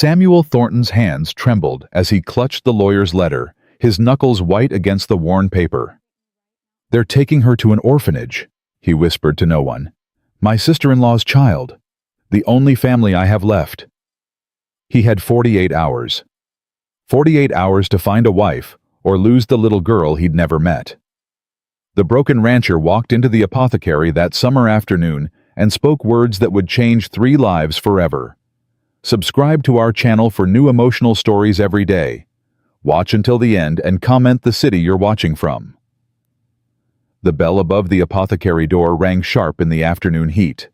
Samuel Thornton's hands trembled as he clutched the lawyer's letter, his knuckles white against the worn paper. "They're taking her to an orphanage," he whispered to no one. "My sister-in-law's child. The only family I have left." He had 48 hours. 48 hours to find a wife or lose the little girl he'd never met. The broken rancher walked into the apothecary that summer afternoon and spoke words that would change 3 lives forever. Subscribe to our channel for new emotional stories every day. Watch until the end and comment the city you're watching from. The bell above the apothecary door rang sharp in the afternoon heat.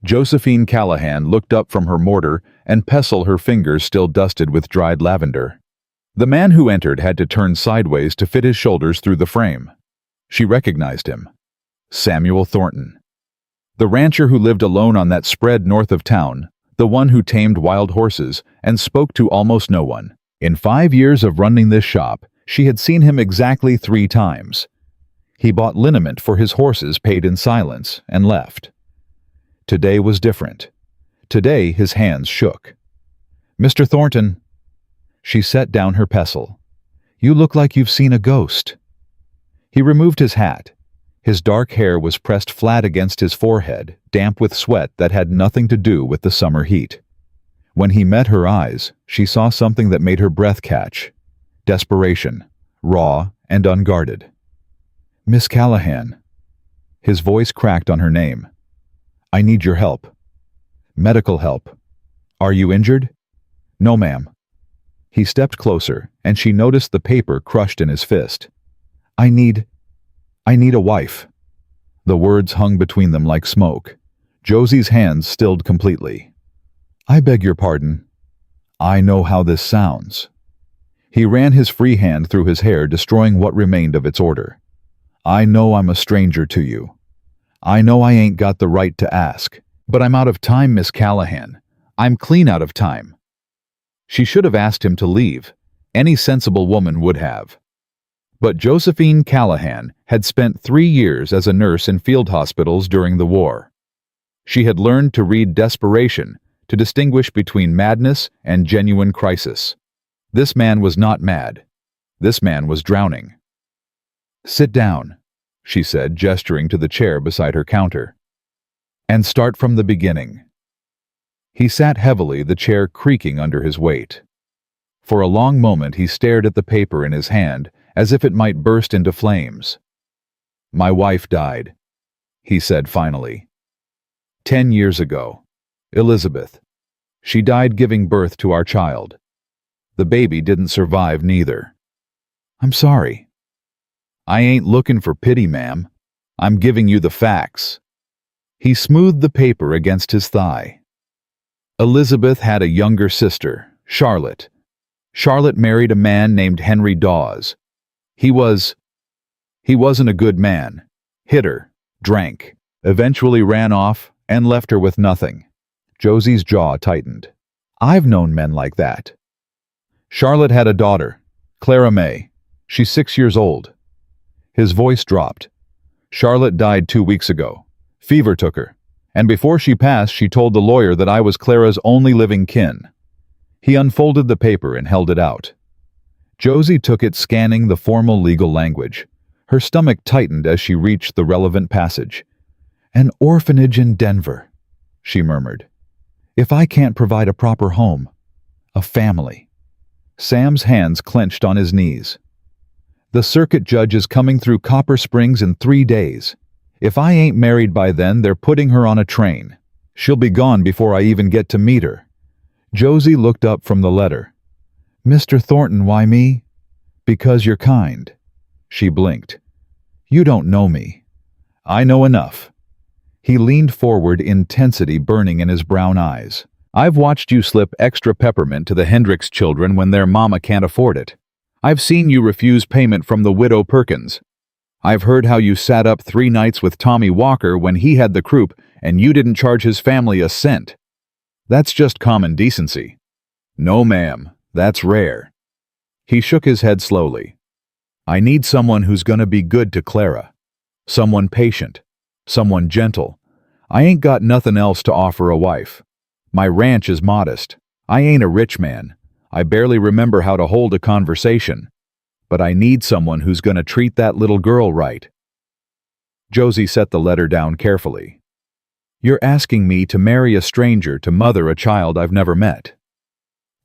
Josephine Callahan looked up from her mortar and pestle, her fingers still dusted with dried lavender. The man who entered had to turn sideways to fit his shoulders through the frame. She recognized him. Samuel Thornton. The rancher who lived alone on that spread north of town, the one who tamed wild horses and spoke to almost no one. In 5 years of running this shop, she had seen him exactly 3 times. He bought liniment for his horses, paid in silence, and left. Today was different. Today his hands shook. "Mr. Thornton." She set down her pestle. "You look like you've seen a ghost." He removed his hat. His dark hair was pressed flat against his forehead, damp with sweat that had nothing to do with the summer heat. When he met her eyes, she saw something that made her breath catch. Desperation, raw and unguarded. "Miss Callahan." His voice cracked on her name. "I need your help." "Medical help." "Are you injured?" "No, ma'am." He stepped closer, and she noticed the paper crushed in his fist. I need a wife." The words hung between them like smoke. Josie's hands stilled completely. "I beg your pardon. I know how this sounds." He ran his free hand through his hair, destroying what remained of its order. "I know I'm a stranger to you. I know I ain't got the right to ask, but I'm out of time, Miss Callahan. I'm clean out of time." She should have asked him to leave. Any sensible woman would have. But Josephine Callahan had spent 3 years as a nurse in field hospitals during the war. She had learned to read desperation, to distinguish between madness and genuine crisis. This man was not mad. This man was drowning. "Sit down," she said, gesturing to the chair beside her counter. "And start from the beginning." He sat heavily, the chair creaking under his weight. For a long moment he stared at the paper in his hand, as if it might burst into flames. "My wife died," he said finally. 10 years ago. Elizabeth. She died giving birth to our child. The baby didn't survive neither." "I'm sorry." "I ain't looking for pity, ma'am. I'm giving you the facts." He smoothed the paper against his thigh. Elizabeth had a younger sister, Charlotte. Charlotte married a man named Henry Dawes. He wasn't a good man. Hit her, drank, eventually ran off, and left her with nothing. Josie's jaw tightened. "I've known men like that." "Charlotte had a daughter, Clara May. She's 6 years old." His voice dropped. "Charlotte died 2 weeks ago. Fever took her. And before she passed, she told the lawyer that I was Clara's only living kin." He unfolded the paper and held it out. Josie took it, scanning the formal legal language. Her stomach tightened as she reached the relevant passage. "An orphanage in Denver," she murmured. "If I can't provide a proper home, a family." Sam's hands clenched on his knees. "The circuit judge is coming through Copper Springs in 3 days. If I ain't married by then, they're putting her on a train. She'll be gone before I even get to meet her." Josie looked up from the letter. "Mr. Thornton, why me?" "Because you're kind." She blinked. "You don't know me." "I know enough." He leaned forward, intensity burning in his brown eyes. "I've watched you slip extra peppermint to the Hendricks children when their mama can't afford it. I've seen you refuse payment from the widow Perkins. I've heard how you sat up 3 nights with Tommy Walker when he had the croup and you didn't charge his family a cent. That's just common decency." "No, ma'am. That's rare." He shook his head slowly. "I need someone who's gonna be good to Clara. Someone patient. Someone gentle. I ain't got nothing else to offer a wife. My ranch is modest. I ain't a rich man. I barely remember how to hold a conversation. But I need someone who's gonna treat that little girl right." Josie set the letter down carefully. "You're asking me to marry a stranger to mother a child I've never met.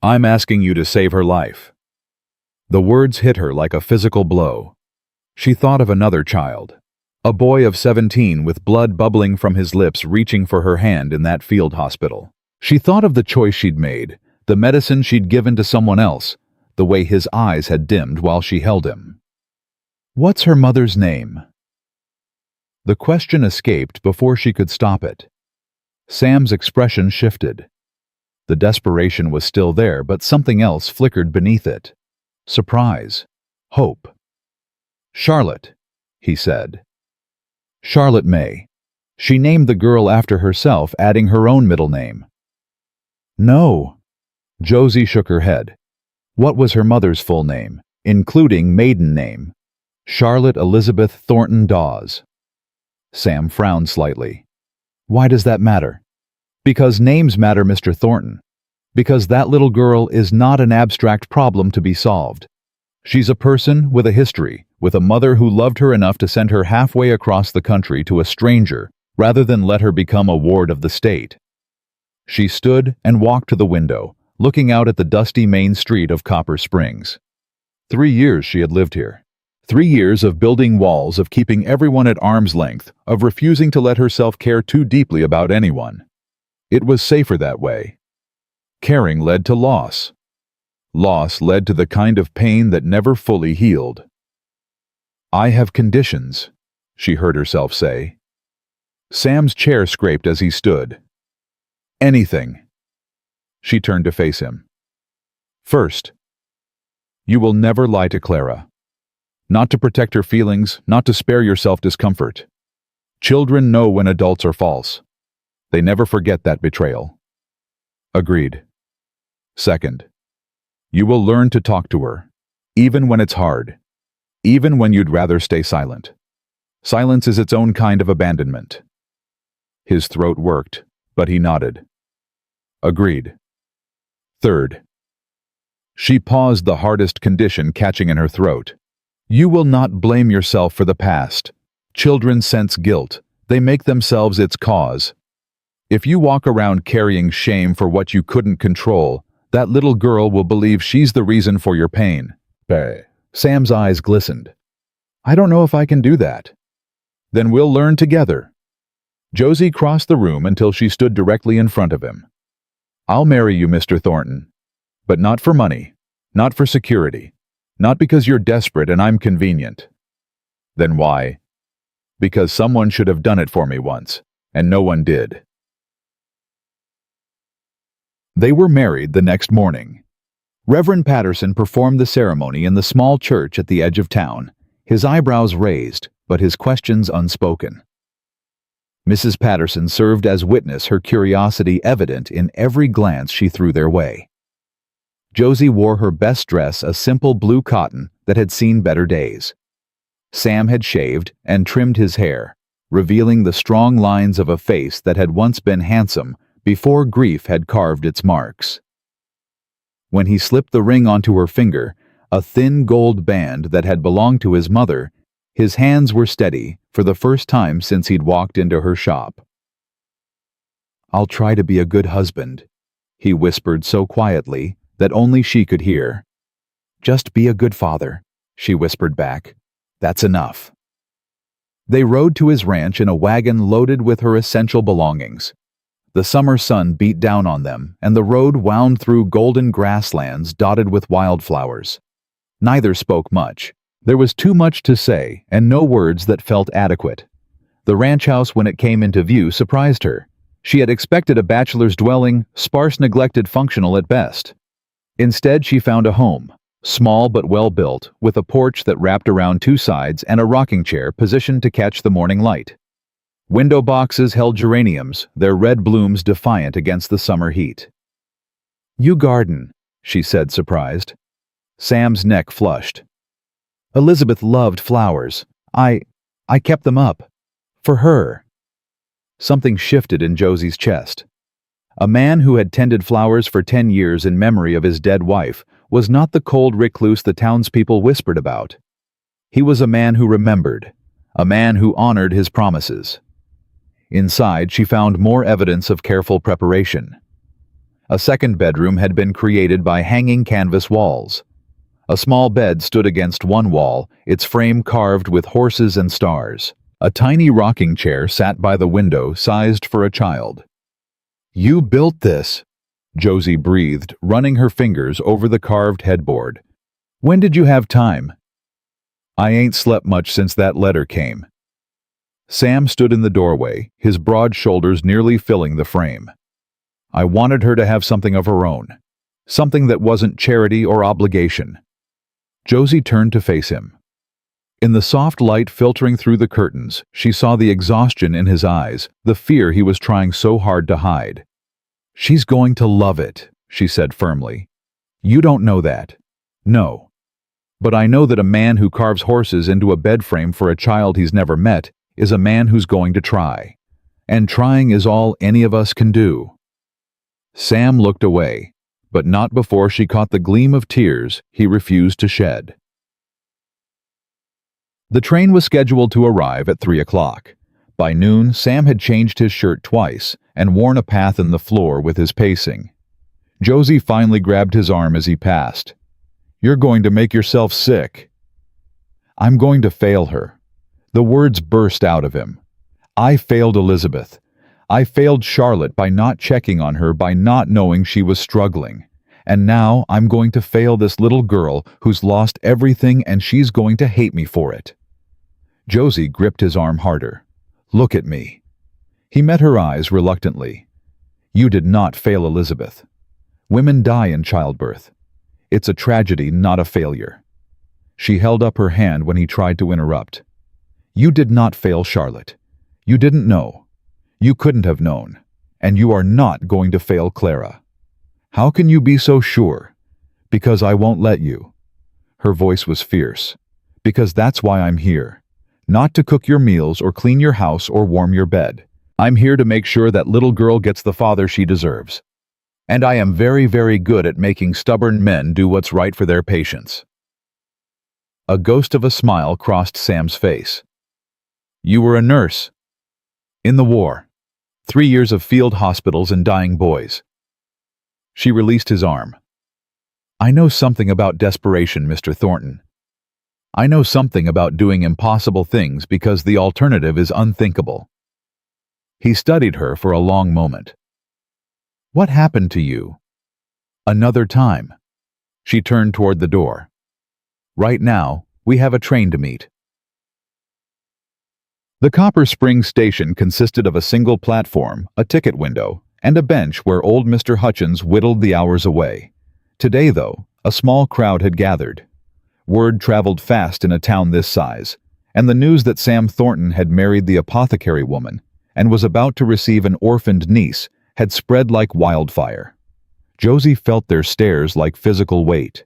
I'm asking you to save her life." The words hit her like a physical blow. She thought of another child, a boy of 17 with blood bubbling from his lips reaching for her hand in that field hospital. She thought of the choice she'd made, the medicine she'd given to someone else, the way his eyes had dimmed while she held him. "What's her mother's name?" The question escaped before she could stop it. Sam's expression shifted. The desperation was still there, but something else flickered beneath it. Surprise. Hope. "Charlotte," he said. "Charlotte May." She named the girl after herself, adding her own middle name. "No." Josie shook her head. What was her mother's full name, including maiden name? Charlotte Elizabeth Thornton Dawes. Sam frowned slightly. "Why does that matter?" "Because names matter, Mr. Thornton. Because that little girl is not an abstract problem to be solved. She's a person with a history, with a mother who loved her enough to send her halfway across the country to a stranger rather than let her become a ward of the state." She stood and walked to the window, looking out at the dusty main street of Copper Springs. 3 years she had lived here. 3 years of building walls, of keeping everyone at arm's length, of refusing to let herself care too deeply about anyone. It was safer that way. Caring led to loss. Loss led to the kind of pain that never fully healed. "I have conditions," she heard herself say. Sam's chair scraped as he stood. "Anything." She turned to face him. "First, you will never lie to Clara. Not to protect her feelings, not to spare yourself discomfort. Children know when adults are false. They never forget that betrayal." "Agreed." "Second, you will learn to talk to her, even when it's hard, even when you'd rather stay silent. Silence is its own kind of abandonment." His throat worked, but he nodded. "Agreed." "Third." She paused, the hardest condition catching in her throat. "You will not blame yourself for the past. Children sense guilt. They make themselves its cause. If you walk around carrying shame for what you couldn't control, that little girl will believe she's the reason for your pain." Sam's eyes glistened. "I don't know if I can do that." "Then we'll learn together." Josie crossed the room until she stood directly in front of him. "I'll marry you, Mr. Thornton. But not for money, not for security, not because you're desperate and I'm convenient." "Then why?" "Because someone should have done it for me once, and no one did." They were married the next morning. Reverend Patterson performed the ceremony in the small church at the edge of town, his eyebrows raised, but his questions unspoken. Mrs. Patterson served as witness, her curiosity evident in every glance she threw their way. Josie wore her best dress, a simple blue cotton that had seen better days. Sam had shaved and trimmed his hair, revealing the strong lines of a face that had once been handsome before grief had carved its marks. When he slipped the ring onto her finger, a thin gold band that had belonged to his mother, his hands were steady for the first time since he'd walked into her shop. "I'll try to be a good husband," he whispered so quietly that only she could hear. "Just be a good father," she whispered back. "That's enough." They rode to his ranch in a wagon loaded with her essential belongings. The summer sun beat down on them, and the road wound through golden grasslands dotted with wildflowers. Neither spoke much. There was too much to say, and no words that felt adequate. The ranch house, when it came into view, surprised her. She had expected a bachelor's dwelling, sparse, neglected, functional at best. Instead, she found a home, small but well-built, with a porch that wrapped around two sides and a rocking chair positioned to catch the morning light. Window boxes held geraniums, their red blooms defiant against the summer heat. "You garden," she said, surprised. Sam's neck flushed. "Elizabeth loved flowers. I kept them up. For her." Something shifted in Josie's chest. A man who had tended flowers for 10 years in memory of his dead wife was not the cold recluse the townspeople whispered about. He was a man who remembered, a man who honored his promises. Inside, she found more evidence of careful preparation. A second bedroom had been created by hanging canvas walls. A small bed stood against one wall, its frame carved with horses and stars. A tiny rocking chair sat by the window, sized for a child. "You built this," Josie breathed, running her fingers over the carved headboard. "When did you have time?" "I ain't slept much since that letter came." Sam stood in the doorway, his broad shoulders nearly filling the frame. "I wanted her to have something of her own. Something that wasn't charity or obligation." Josie turned to face him. In the soft light filtering through the curtains, she saw the exhaustion in his eyes, the fear he was trying so hard to hide. "She's going to love it," she said firmly. "You don't know that." "No. But I know that a man who carves horses into a bed frame for a child he's never met is a man who's going to try. And trying is all any of us can do." Sam looked away, but not before she caught the gleam of tears he refused to shed. The train was scheduled to arrive at 3 o'clock. By noon, Sam had changed his shirt twice and worn a path in the floor with his pacing. Josie finally grabbed his arm as he passed. "You're going to make yourself sick." "I'm going to fail her." The words burst out of him. "I failed Elizabeth. I failed Charlotte by not checking on her, by not knowing she was struggling. And now I'm going to fail this little girl who's lost everything, and she's going to hate me for it." Josie gripped his arm harder. "Look at me." He met her eyes reluctantly. "You did not fail Elizabeth. Women die in childbirth. It's a tragedy, not a failure." She held up her hand when he tried to interrupt. "You did not fail Charlotte. You didn't know. You couldn't have known. And you are not going to fail Clara." "How can you be so sure?" "Because I won't let you." Her voice was fierce. "Because that's why I'm here. Not to cook your meals or clean your house or warm your bed. I'm here to make sure that little girl gets the father she deserves. And I am very, very good at making stubborn men do what's right for their patients." A ghost of a smile crossed Sam's face. "You were a nurse." "In the war. 3 years of field hospitals and dying boys." She released his arm. "I know something about desperation, Mr. Thornton. I know something about doing impossible things because the alternative is unthinkable." He studied her for a long moment. "What happened to you?" "Another time." She turned toward the door. "Right now, we have a train to meet." The Copper Springs station consisted of a single platform, a ticket window, and a bench where old Mr. Hutchins whittled the hours away. Today, though, a small crowd had gathered. Word traveled fast in a town this size, and the news that Sam Thornton had married the apothecary woman and was about to receive an orphaned niece had spread like wildfire. Josie felt their stares like physical weight.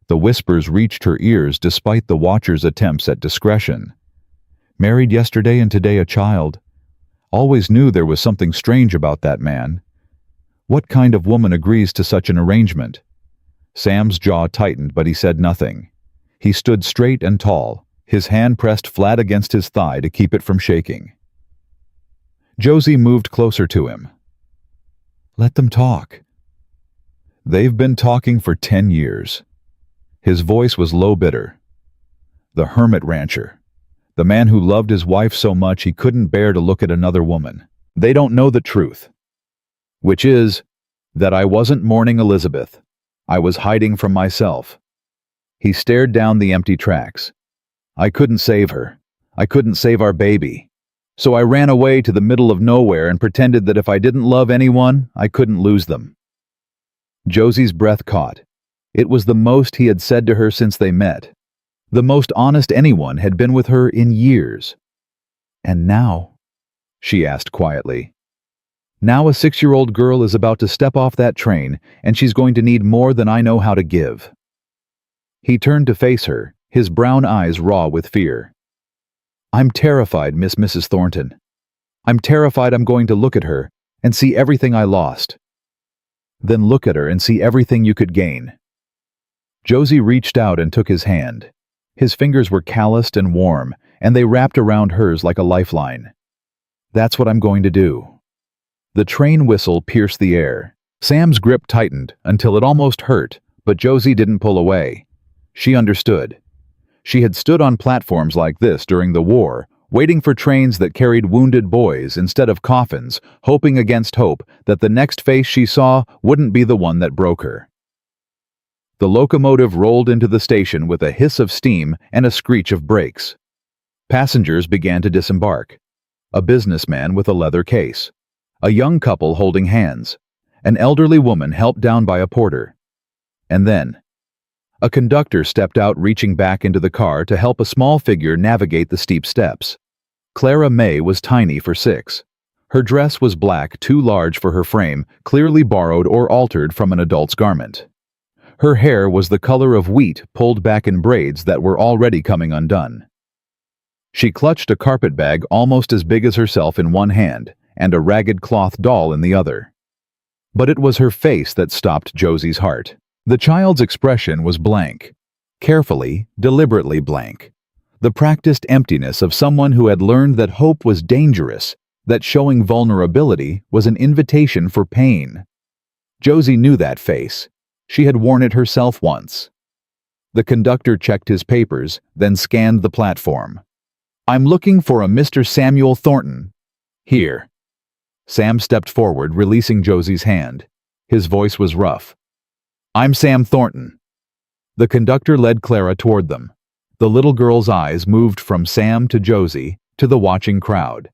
The whispers reached her ears despite the watchers' attempts at discretion. Married yesterday and today a child. Always knew there was something strange about that man. What kind of woman agrees to such an arrangement? Sam's jaw tightened, but he said nothing. He stood straight and tall, his hand pressed flat against his thigh to keep it from shaking. Josie moved closer to him. "Let them talk." "They've been talking for 10 years. His voice was low bitter. "The hermit rancher. The man who loved his wife so much he couldn't bear to look at another woman. They don't know the truth. Which is, that I wasn't mourning Elizabeth. I was hiding from myself." He stared down the empty tracks. "I couldn't save her. I couldn't save our baby. So I ran away to the middle of nowhere and pretended that if I didn't love anyone, I couldn't lose them." Josie's breath caught. It was the most he had said to her since they met. The most honest anyone had been with her in years. "And now?" she asked quietly. "Now a 6-year-old girl is about to step off that train, and she's going to need more than I know how to give." He turned to face her, his brown eyes raw with fear. "I'm terrified, Mrs. Thornton. I'm terrified I'm going to look at her and see everything I lost. Then look at her and see everything you could gain." Josie reached out and took his hand. His fingers were calloused and warm, and they wrapped around hers like a lifeline. "That's what I'm going to do." The train whistle pierced the air. Sam's grip tightened until it almost hurt, but Josie didn't pull away. She understood. She had stood on platforms like this during the war, waiting for trains that carried wounded boys instead of coffins, hoping against hope that the next face she saw wouldn't be the one that broke her. The locomotive rolled into the station with a hiss of steam and a screech of brakes. Passengers began to disembark. A businessman with a leather case. A young couple holding hands. An elderly woman helped down by a porter. And then, a conductor stepped out, reaching back into the car to help a small figure navigate the steep steps. Clara May was tiny for 6. Her dress was black, too large for her frame, clearly borrowed or altered from an adult's garment. Her hair was the color of wheat pulled back in braids that were already coming undone. She clutched a carpet bag almost as big as herself in one hand and a ragged cloth doll in the other. But it was her face that stopped Josie's heart. The child's expression was blank. Carefully, deliberately blank. The practiced emptiness of someone who had learned that hope was dangerous, that showing vulnerability was an invitation for pain. Josie knew that face. She had worn it herself once. The conductor checked his papers, then scanned the platform. "I'm looking for a Mr. Samuel Thornton." "Here." Sam stepped forward, releasing Josie's hand. His voice was rough. "I'm Sam Thornton." The conductor led Clara toward them. The little girl's eyes moved from Sam to Josie to the watching crowd.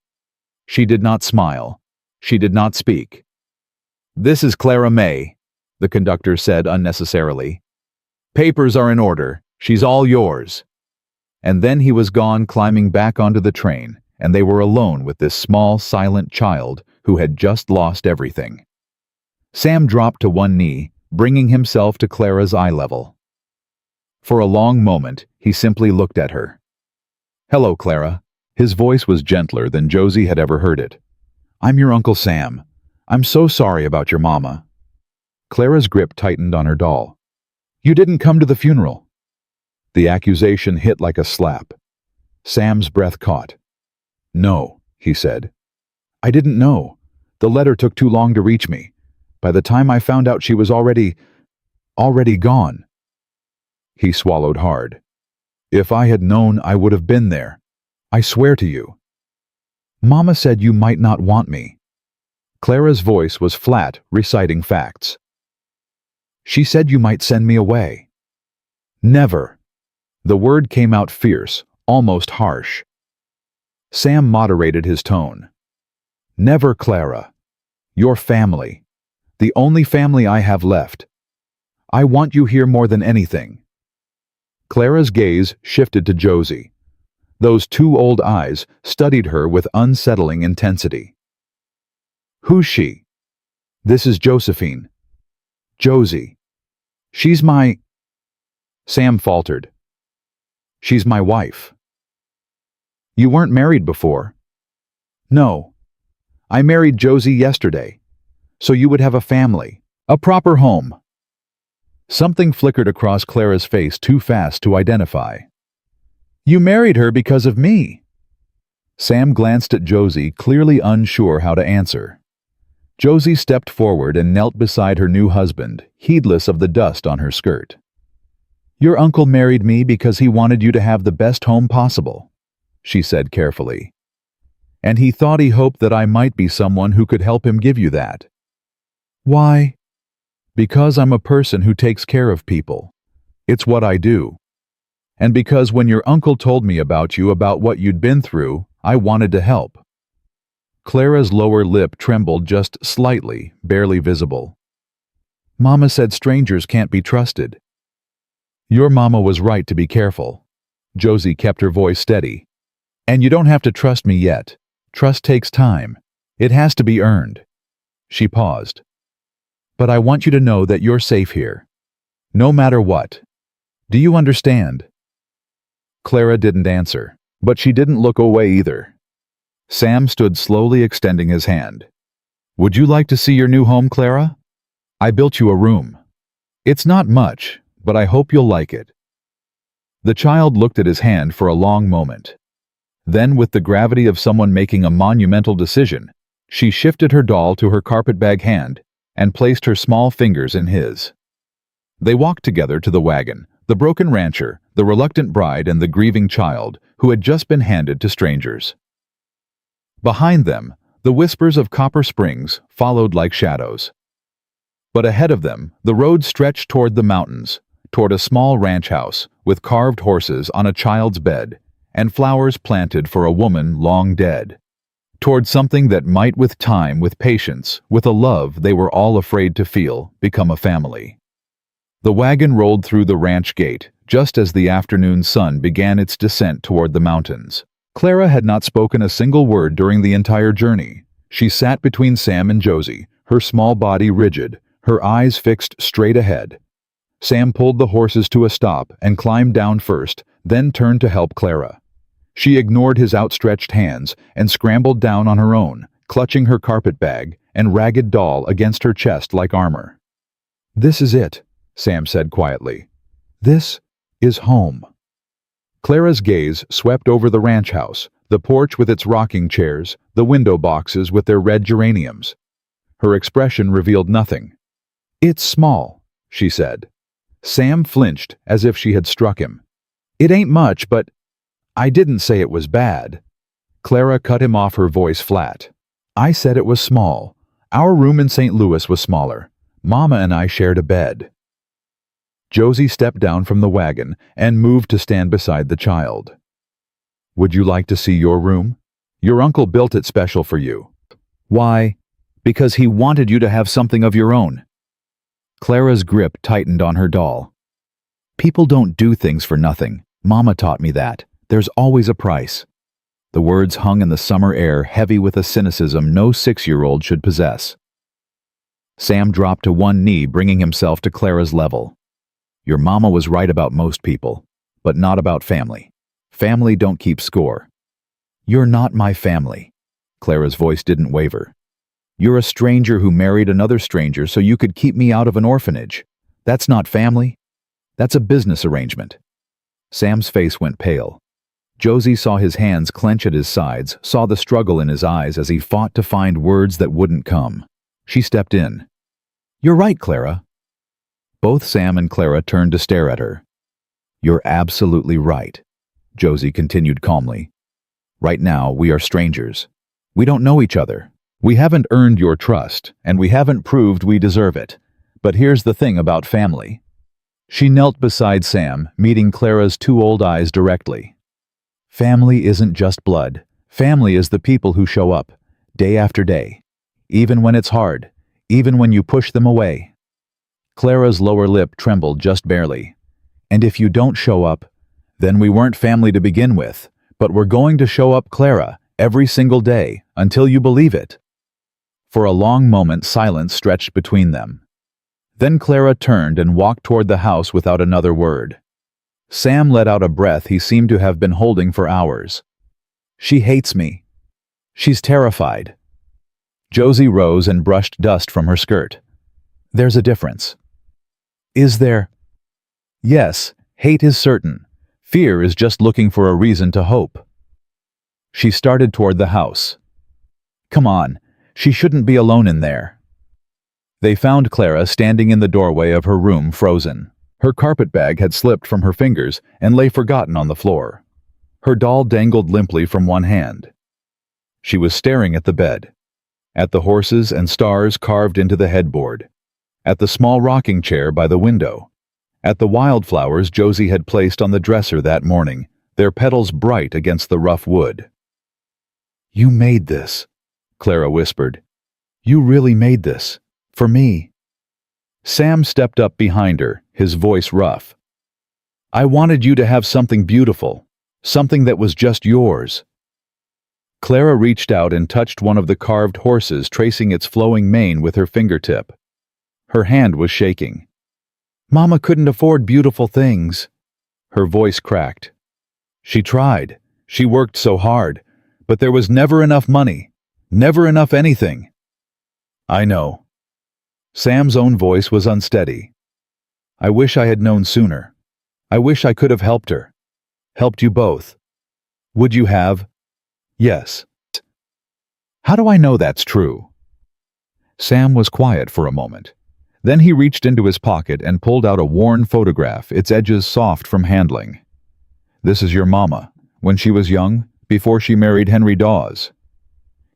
She did not smile. She did not speak. "This is Clara May," the conductor said unnecessarily. "Papers are in order. She's all yours." And then he was gone, climbing back onto the train, and they were alone with this small, silent child who had just lost everything. Sam dropped to one knee, bringing himself to Clara's eye level. For a long moment, he simply looked at her. "Hello, Clara." His voice was gentler than Josie had ever heard it. "I'm your Uncle Sam. I'm so sorry about your mama." Clara's grip tightened on her doll. "You didn't come to the funeral." The accusation hit like a slap. Sam's breath caught. "No," he said. "I didn't know. The letter took too long to reach me. By the time I found out, she was already gone." He swallowed hard. "If I had known, I would have been there. I swear to you." "Mama said you might not want me." Clara's voice was flat, reciting facts. "She said you might send me away." "Never." The word came out fierce, almost harsh. Sam moderated his tone. "Never, Clara. Your family. The only family I have left. I want you here more than anything." Clara's gaze shifted to Josie. Those two old eyes studied her with unsettling intensity. "Who's she?" "This is Josephine." "Josie. She's my—" Sam faltered. "She's my wife." "You weren't married before?" "No. I married Josie yesterday. So you would have a family, a proper home." Something flickered across Clara's face too fast to identify. "You married her because of me." Sam glanced at Josie, clearly unsure how to answer. Josie stepped forward and knelt beside her new husband, heedless of the dust on her skirt. "Your uncle married me because he wanted you to have the best home possible," she said carefully. "And he thought he hoped that I might be someone who could help him give you that." "Why?" "Because I'm a person who takes care of people. It's what I do. And because when your uncle told me about you, about what you'd been through, I wanted to help." Clara's lower lip trembled just slightly, barely visible. "Mama said strangers can't be trusted." "Your mama was right to be careful." Josie kept her voice steady. "And you don't have to trust me yet. Trust takes time. It has to be earned." She paused. "But I want you to know that you're safe here. No matter what. Do you understand?" Clara didn't answer, but she didn't look away either. Sam stood slowly, extending his hand. "Would you like to see your new home, Clara?" I built you a room. It's not much, but I hope you'll like it." The child looked at his hand for a long moment. Then, with the gravity of someone making a monumental decision, she shifted her doll to her carpetbag hand and placed her small fingers in his. They walked together to the wagon, the broken rancher, the reluctant bride, and the grieving child who had just been handed to strangers. Behind them, the whispers of Copper Springs followed like shadows. But ahead of them, the road stretched toward the mountains, toward a small ranch house with carved horses on a child's bed and flowers planted for a woman long dead, toward something that might, with time, with patience, with a love they were all afraid to feel, become a family. The wagon rolled through the ranch gate just as the afternoon sun began its descent toward the mountains. Clara had not spoken a single word during the entire journey. She sat between Sam and Josie, her small body rigid, her eyes fixed straight ahead. Sam pulled the horses to a stop and climbed down first, then turned to help Clara. She ignored his outstretched hands and scrambled down on her own, clutching her carpetbag and ragged doll against her chest like armor. "This is it," Sam said quietly. "This is home." Clara's gaze swept over the ranch house, the porch with its rocking chairs, the window boxes with their red geraniums. Her expression revealed nothing. "It's small," she said. Sam flinched as if she had struck him. "It ain't much, but I didn't say it was bad." Clara cut him off, her voice flat. "I said it was small. Our room in St. Louis was smaller. Mama and I shared a bed." Josie stepped down from the wagon and moved to stand beside the child. "Would you like to see your room? Your uncle built it special for you." "Why?" "Because he wanted you to have something of your own." Clara's grip tightened on her doll. "People don't do things for nothing. Mama taught me that. There's always a price." The words hung in the summer air, heavy with a cynicism no 6-year-old should possess. Sam dropped to one knee, bringing himself to Clara's level. "Your mama was right about most people, but not about family. Family don't keep score." "You're not my family." Clara's voice didn't waver. "You're a stranger who married another stranger so you could keep me out of an orphanage. That's not family. That's a business arrangement." Sam's face went pale. Josie saw his hands clench at his sides, saw the struggle in his eyes as he fought to find words that wouldn't come. She stepped in. "You're right, Clara." Both Sam and Clara turned to stare at her. "You're absolutely right," Josie continued calmly. "Right now, we are strangers. We don't know each other. We haven't earned your trust, and we haven't proved we deserve it. But here's the thing about family." She knelt beside Sam, meeting Clara's two old eyes directly. "Family isn't just blood. Family is the people who show up, day after day, even when it's hard, even when you push them away." Clara's lower lip trembled just barely. "And if you don't show up, then we weren't family to begin with, but we're going to show up, Clara, every single day, until you believe it." For a long moment, silence stretched between them. Then Clara turned and walked toward the house without another word. Sam let out a breath he seemed to have been holding for hours. "She hates me. She's terrified." Josie rose and brushed dust from her skirt. "There's a difference." "Is there?" "Yes, hate is certain. Fear is just looking for a reason to hope." She started toward the house. "Come on, she shouldn't be alone in there." They found Clara standing in the doorway of her room, frozen. Her carpetbag had slipped from her fingers and lay forgotten on the floor. Her doll dangled limply from one hand. She was staring at the bed, at the horses and stars carved into the headboard, at the small rocking chair by the window, at the wildflowers Josie had placed on the dresser that morning, their petals bright against the rough wood. "You made this," Clara whispered. "You really made this. For me." Sam stepped up behind her, his voice rough. "I wanted you to have something beautiful, something that was just yours." Clara reached out and touched one of the carved horses, tracing its flowing mane with her fingertip. Her hand was shaking. "Mama couldn't afford beautiful things." Her voice cracked. "She tried. She worked so hard. But there was never enough money. Never enough anything." "I know." Sam's own voice was unsteady. I wish I had known sooner. I wish I could have helped her. Helped you both. Would you have? Yes. How do I know that's true? Sam was quiet for a moment. Then he reached into his pocket and pulled out a worn photograph, its edges soft from handling. This is your mama, when she was young, before she married Henry Dawes.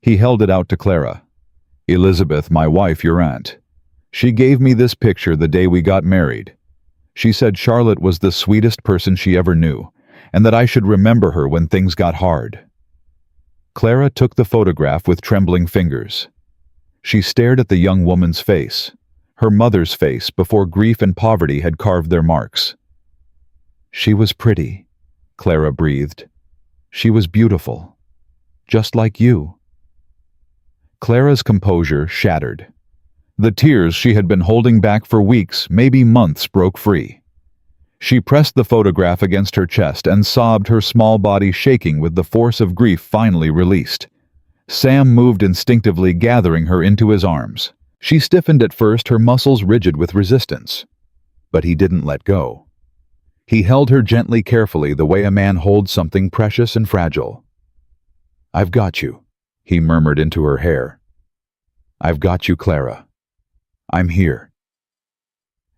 He held it out to Clara. Elizabeth, my wife, your aunt. She gave me this picture the day we got married. She said Charlotte was the sweetest person she ever knew, and that I should remember her when things got hard. Clara took the photograph with trembling fingers. She stared at the young woman's face, her mother's face before grief and poverty had carved their marks. She was pretty, Clara breathed. She was beautiful, just like you. Clara's composure shattered. The tears she had been holding back for weeks, maybe months, broke free. She pressed the photograph against her chest and sobbed, her small body shaking with the force of grief finally released. Sam moved instinctively, gathering her into his arms. She stiffened at first, her muscles rigid with resistance. But he didn't let go. He held her gently, carefully, the way a man holds something precious and fragile. I've got you, he murmured into her hair. I've got you, Clara. I'm here.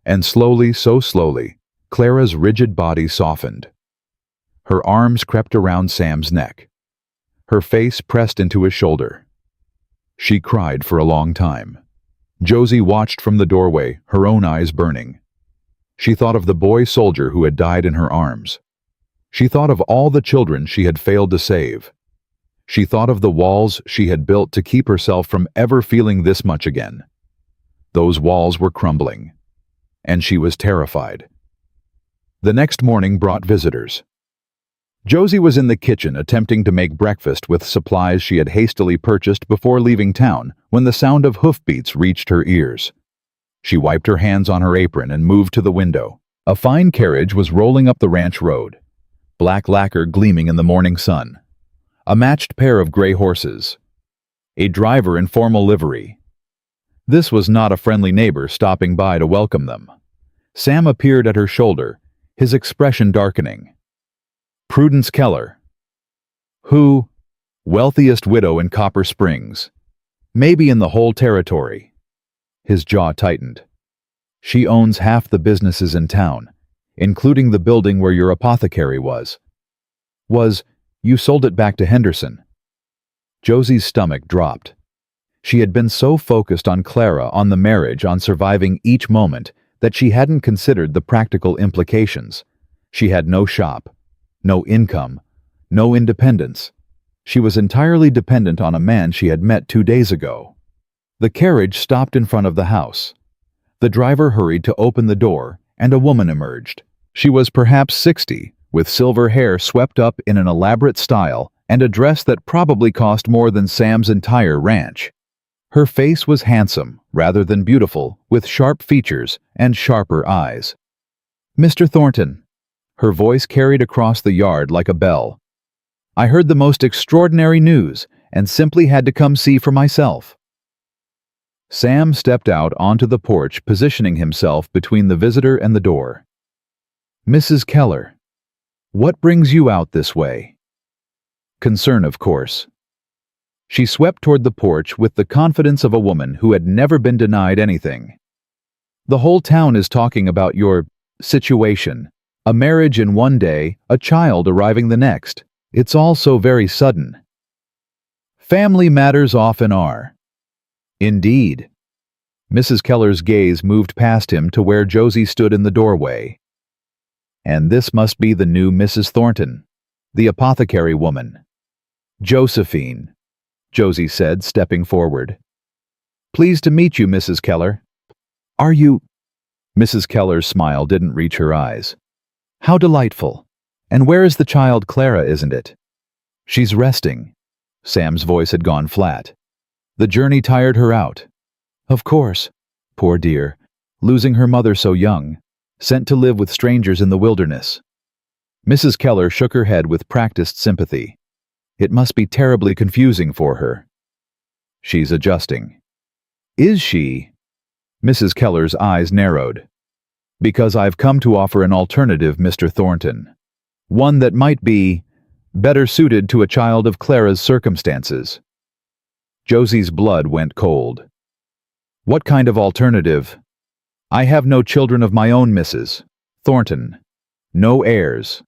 And slowly, so slowly, Clara's rigid body softened. Her arms crept around Sam's neck. Her face pressed into his shoulder. She cried for a long time. Josie watched from the doorway, her own eyes burning. She thought of the boy soldier who had died in her arms. She thought of all the children she had failed to save. She thought of the walls she had built to keep herself from ever feeling this much again. Those walls were crumbling, and she was terrified. The next morning brought visitors. Josie was in the kitchen attempting to make breakfast with supplies she had hastily purchased before leaving town when the sound of hoofbeats reached her ears. She wiped her hands on her apron and moved to the window. A fine carriage was rolling up the ranch road, black lacquer gleaming in the morning sun. A matched pair of gray horses. A driver in formal livery. This was not a friendly neighbor stopping by to welcome them. Sam appeared at her shoulder, his expression darkening. Prudence Keller. Who? Wealthiest widow in Copper Springs. Maybe in the whole territory. His jaw tightened. She owns half the businesses in town, including the building where your apothecary was. You sold it back to Henderson. Josie's stomach dropped. She had been so focused on Clara, on the marriage, on surviving each moment, that she hadn't considered the practical implications. She had no shop, no income, no independence. She was entirely dependent on a man she had met 2 days ago. The carriage stopped in front of the house. The driver hurried to open the door, and a woman emerged. She was perhaps 60, with silver hair swept up in an elaborate style and a dress that probably cost more than Sam's entire ranch. Her face was handsome, rather than beautiful, with sharp features and sharper eyes. Mr. Thornton. Her voice carried across the yard like a bell. I heard the most extraordinary news and simply had to come see for myself. Sam stepped out onto the porch, positioning himself between the visitor and the door. Mrs. Keller, what brings you out this way? Concern, of course. She swept toward the porch with the confidence of a woman who had never been denied anything. The whole town is talking about your situation. A marriage in one day, a child arriving the next. It's all so very sudden. Family matters often are. Indeed. Mrs. Keller's gaze moved past him to where Josie stood in the doorway. And this must be the new Mrs. Thornton, the apothecary woman. Josephine, Josie said, stepping forward. Pleased to meet you, Mrs. Keller. Are you? Mrs. Keller's smile didn't reach her eyes. How delightful. And where is the child? Clara, isn't it? She's resting. Sam's voice had gone flat. The journey tired her out. Of course. Poor dear. Losing her mother so young. Sent to live with strangers in the wilderness. Mrs. Keller shook her head with practiced sympathy. It must be terribly confusing for her. She's adjusting. Is she? Mrs. Keller's eyes narrowed. Because I've come to offer an alternative, Mr. Thornton. One that might be better suited to a child of Clara's circumstances. Josie's blood went cold. What kind of alternative? I have no children of my own, Mrs. Thornton. No heirs.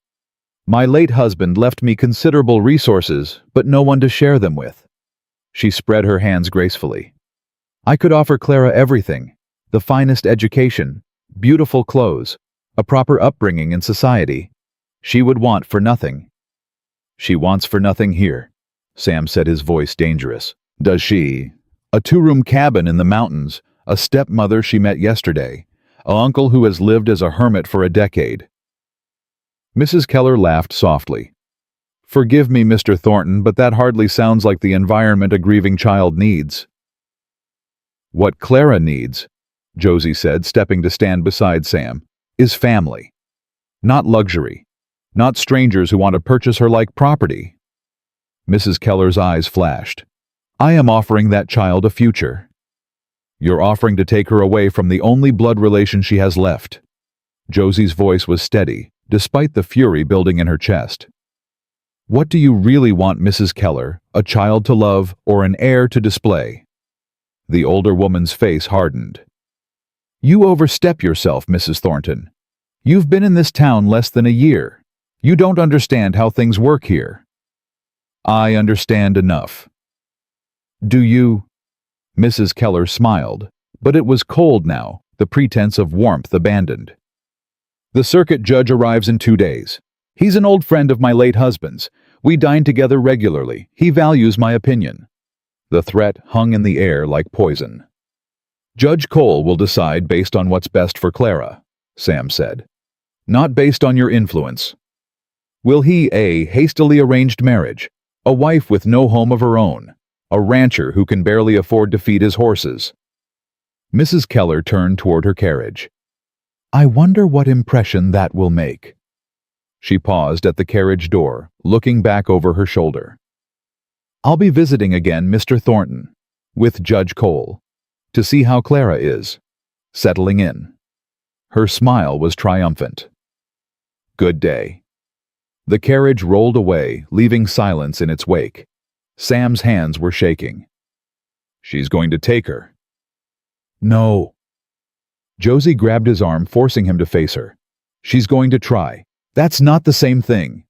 My late husband left me considerable resources, but no one to share them with. She spread her hands gracefully. I could offer Clara everything, the finest education, beautiful clothes, a proper upbringing in society. She would want for nothing. She wants for nothing here, Sam said, his voice dangerous. Does she? A 2-room cabin in the mountains, a stepmother she met yesterday, an uncle who has lived as a hermit for a decade. Mrs. Keller laughed softly. Forgive me, Mr. Thornton, but that hardly sounds like the environment a grieving child needs. What Clara needs, Josie said, stepping to stand beside Sam, is family. Not luxury. Not strangers who want to purchase her like property. Mrs. Keller's eyes flashed. I am offering that child a future. You're offering to take her away from the only blood relation she has left. Josie's voice was steady, despite the fury building in her chest. What do you really want, Mrs. Keller, a child to love or an heir to display? The older woman's face hardened. You overstep yourself, Mrs. Thornton. You've been in this town less than a year. You don't understand how things work here. I understand enough. Do you? Mrs. Keller smiled, but it was cold now, the pretense of warmth abandoned. The circuit judge arrives in 2 days. He's an old friend of my late husband's. We dine together regularly. He values my opinion. The threat hung in the air like poison. Judge Cole will decide based on what's best for Clara, Sam said. Not based on your influence. Will he a hastily arranged marriage, a wife with no home of her own, a rancher who can barely afford to feed his horses? Mrs. Keller turned toward her carriage. I wonder what impression that will make. She paused at the carriage door, looking back over her shoulder. I'll be visiting again, Mr. Thornton, with Judge Cole, to see how Clara is, settling in. Her smile was triumphant. Good day. The carriage rolled away, leaving silence in its wake. Sam's hands were shaking. She's going to take her. No. Josie grabbed his arm, forcing him to face her. She's going to try. That's not the same thing.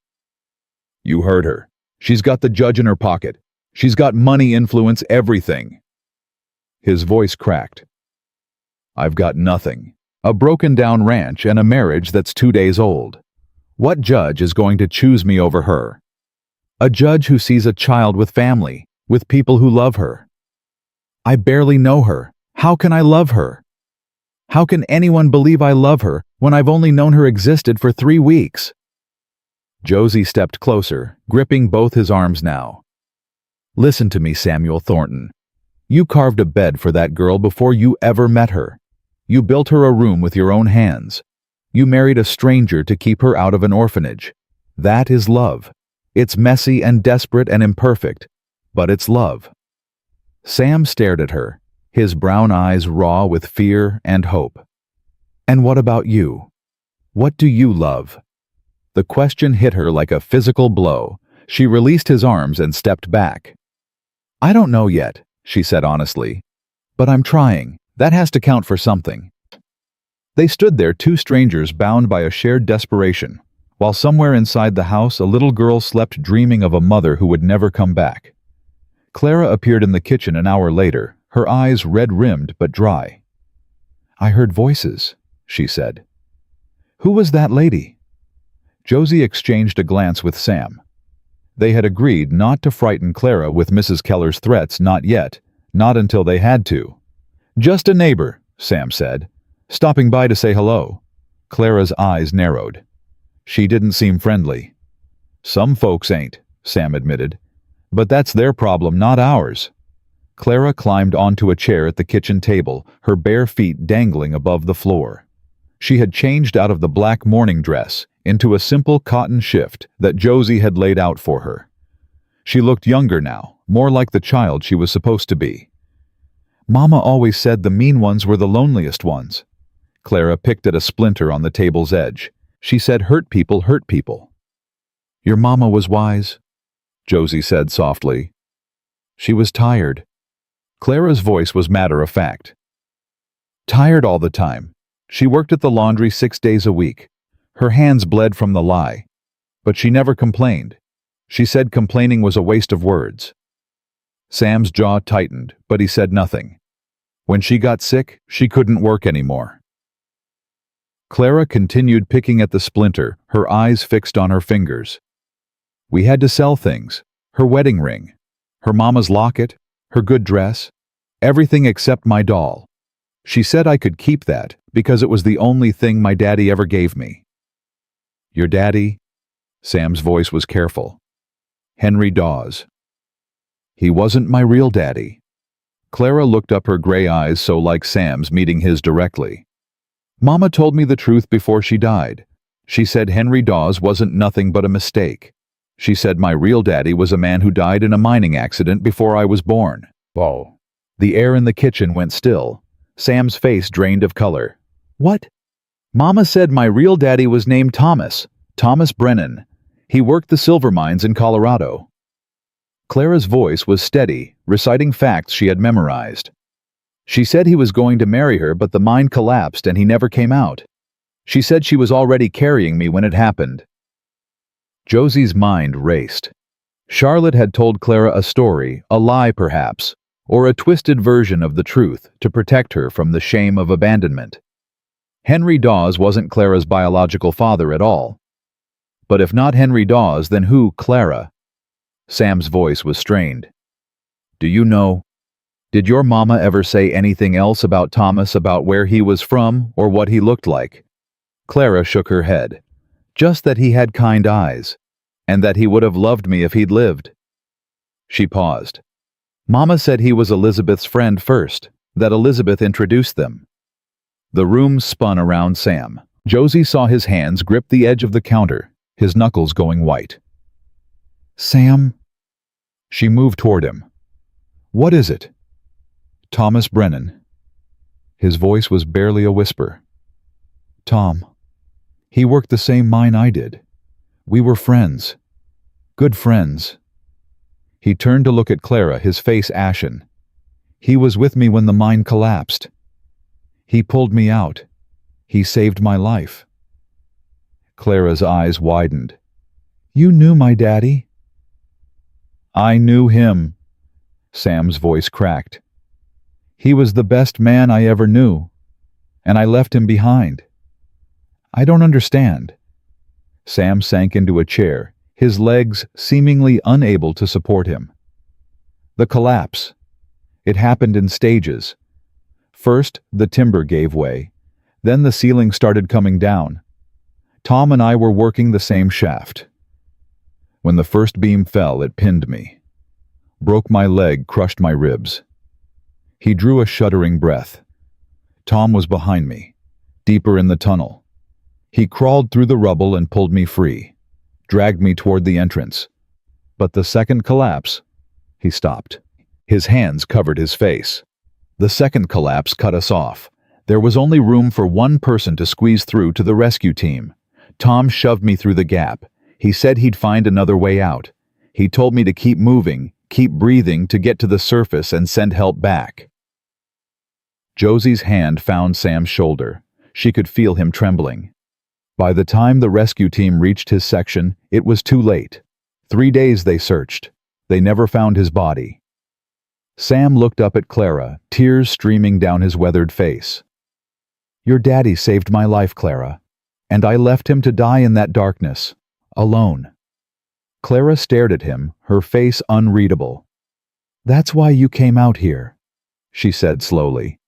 You heard her. She's got the judge in her pocket. She's got money, influence, everything. His voice cracked. I've got nothing. A broken-down ranch and a marriage that's 2 days old. What judge is going to choose me over her? A judge who sees a child with family, with people who love her. I barely know her. How can I love her? How can anyone believe I love her when I've only known her existed for 3 weeks? Josie stepped closer, gripping both his arms now. Listen to me, Samuel Thornton. You carved a bed for that girl before you ever met her. You built her a room with your own hands. You married a stranger to keep her out of an orphanage. That is love. It's messy and desperate and imperfect, but it's love. Sam stared at her, his brown eyes raw with fear and hope. And what about you? What do you love? The question hit her like a physical blow. She released his arms and stepped back. I don't know yet, she said honestly. But I'm trying. That has to count for something. They stood there, 2 strangers bound by a shared desperation, while somewhere inside the house a little girl slept, dreaming of a mother who would never come back. Clara appeared in the kitchen an hour later, her eyes red-rimmed but dry. I heard voices, she said. Who was that lady? Josie exchanged a glance with Sam. They had agreed not to frighten Clara with Mrs. Keller's threats, not yet, not until they had to. Just a neighbor, Sam said, stopping by to say hello. Clara's eyes narrowed. She didn't seem friendly. Some folks ain't, Sam admitted. But that's their problem, not ours. Clara climbed onto a chair at the kitchen table, her bare feet dangling above the floor. She had changed out of the black morning dress into a simple cotton shift that Josie had laid out for her. She looked younger now, more like the child she was supposed to be. Mama always said the mean ones were the loneliest ones. Clara picked at a splinter on the table's edge. She said hurt people hurt people. Your mama was wise, Josie said softly. She was tired. Clara's voice was matter-of-fact. Tired all the time. She worked at the laundry 6 days a week. Her hands bled from the lie. But she never complained. She said complaining was a waste of words. Sam's jaw tightened, but he said nothing. When she got sick, she couldn't work anymore. Clara continued picking at the splinter, her eyes fixed on her fingers. We had to sell things. Her wedding ring, her mama's locket, her good dress, everything except my doll. She said I could keep that because it was the only thing my daddy ever gave me. Your daddy? Sam's voice was careful. Henry Dawes. He wasn't my real daddy. Clara looked up, her gray eyes so like Sam's, meeting his directly. Mama told me the truth before she died. She said Henry Dawes wasn't nothing but a mistake. She said my real daddy was a man who died in a mining accident before I was born. Whoa. The air in the kitchen went still. Sam's face drained of color. What? Mama said my real daddy was named Thomas Brennan. He worked the silver mines in Colorado. Clara's voice was steady, reciting facts she had memorized. She said he was going to marry her, but the mine collapsed and he never came out. She said she was already carrying me when it happened. Josie's mind raced. Charlotte had told Clara a story, a lie perhaps, or a twisted version of the truth to protect her from the shame of abandonment. Henry Dawes wasn't Clara's biological father at all. But if not Henry Dawes, then who? Clara? Sam's voice was strained. Do you know? Did your mama ever say anything else about Thomas, about where he was from or what he looked like? Clara shook her head. Just that he had kind eyes, and that he would have loved me if he'd lived. She paused. Mama said he was Elizabeth's friend first, that Elizabeth introduced them. The room spun around Sam. Josie saw his hands grip the edge of the counter, his knuckles going white. Sam? She moved toward him. What is it? Thomas Brennan. His voice was barely a whisper. Tom. He worked the same mine I did. We were friends. Good friends. He turned to look at Clara, his face ashen. He was with me when the mine collapsed. He pulled me out. He saved my life. Clara's eyes widened. You knew my daddy? I knew him. Sam's voice cracked. He was the best man I ever knew, and I left him behind. I don't understand. Sam sank into a chair, his legs seemingly unable to support him. The collapse. It happened in stages. First, the timber gave way. Then the ceiling started coming down. Tom and I were working the same shaft. When the first beam fell, it pinned me. Broke my leg, crushed my ribs. He drew a shuddering breath. Tom was behind me, deeper in the tunnel. He crawled through the rubble and pulled me free, dragged me toward the entrance. But the second collapse, he stopped. His hands covered his face. The second collapse cut us off. There was only room for one person to squeeze through to the rescue team. Tom shoved me through the gap. He said he'd find another way out. He told me to keep moving, keep breathing to get to the surface and send help back. Josie's hand found Sam's shoulder. She could feel him trembling. By the time the rescue team reached his section, it was too late. 3 days they searched. They never found his body. Sam looked up at Clara, tears streaming down his weathered face. Your daddy saved my life, Clara, and I left him to die in that darkness, alone. Clara stared at him, her face unreadable. That's why you came out here, she said slowly.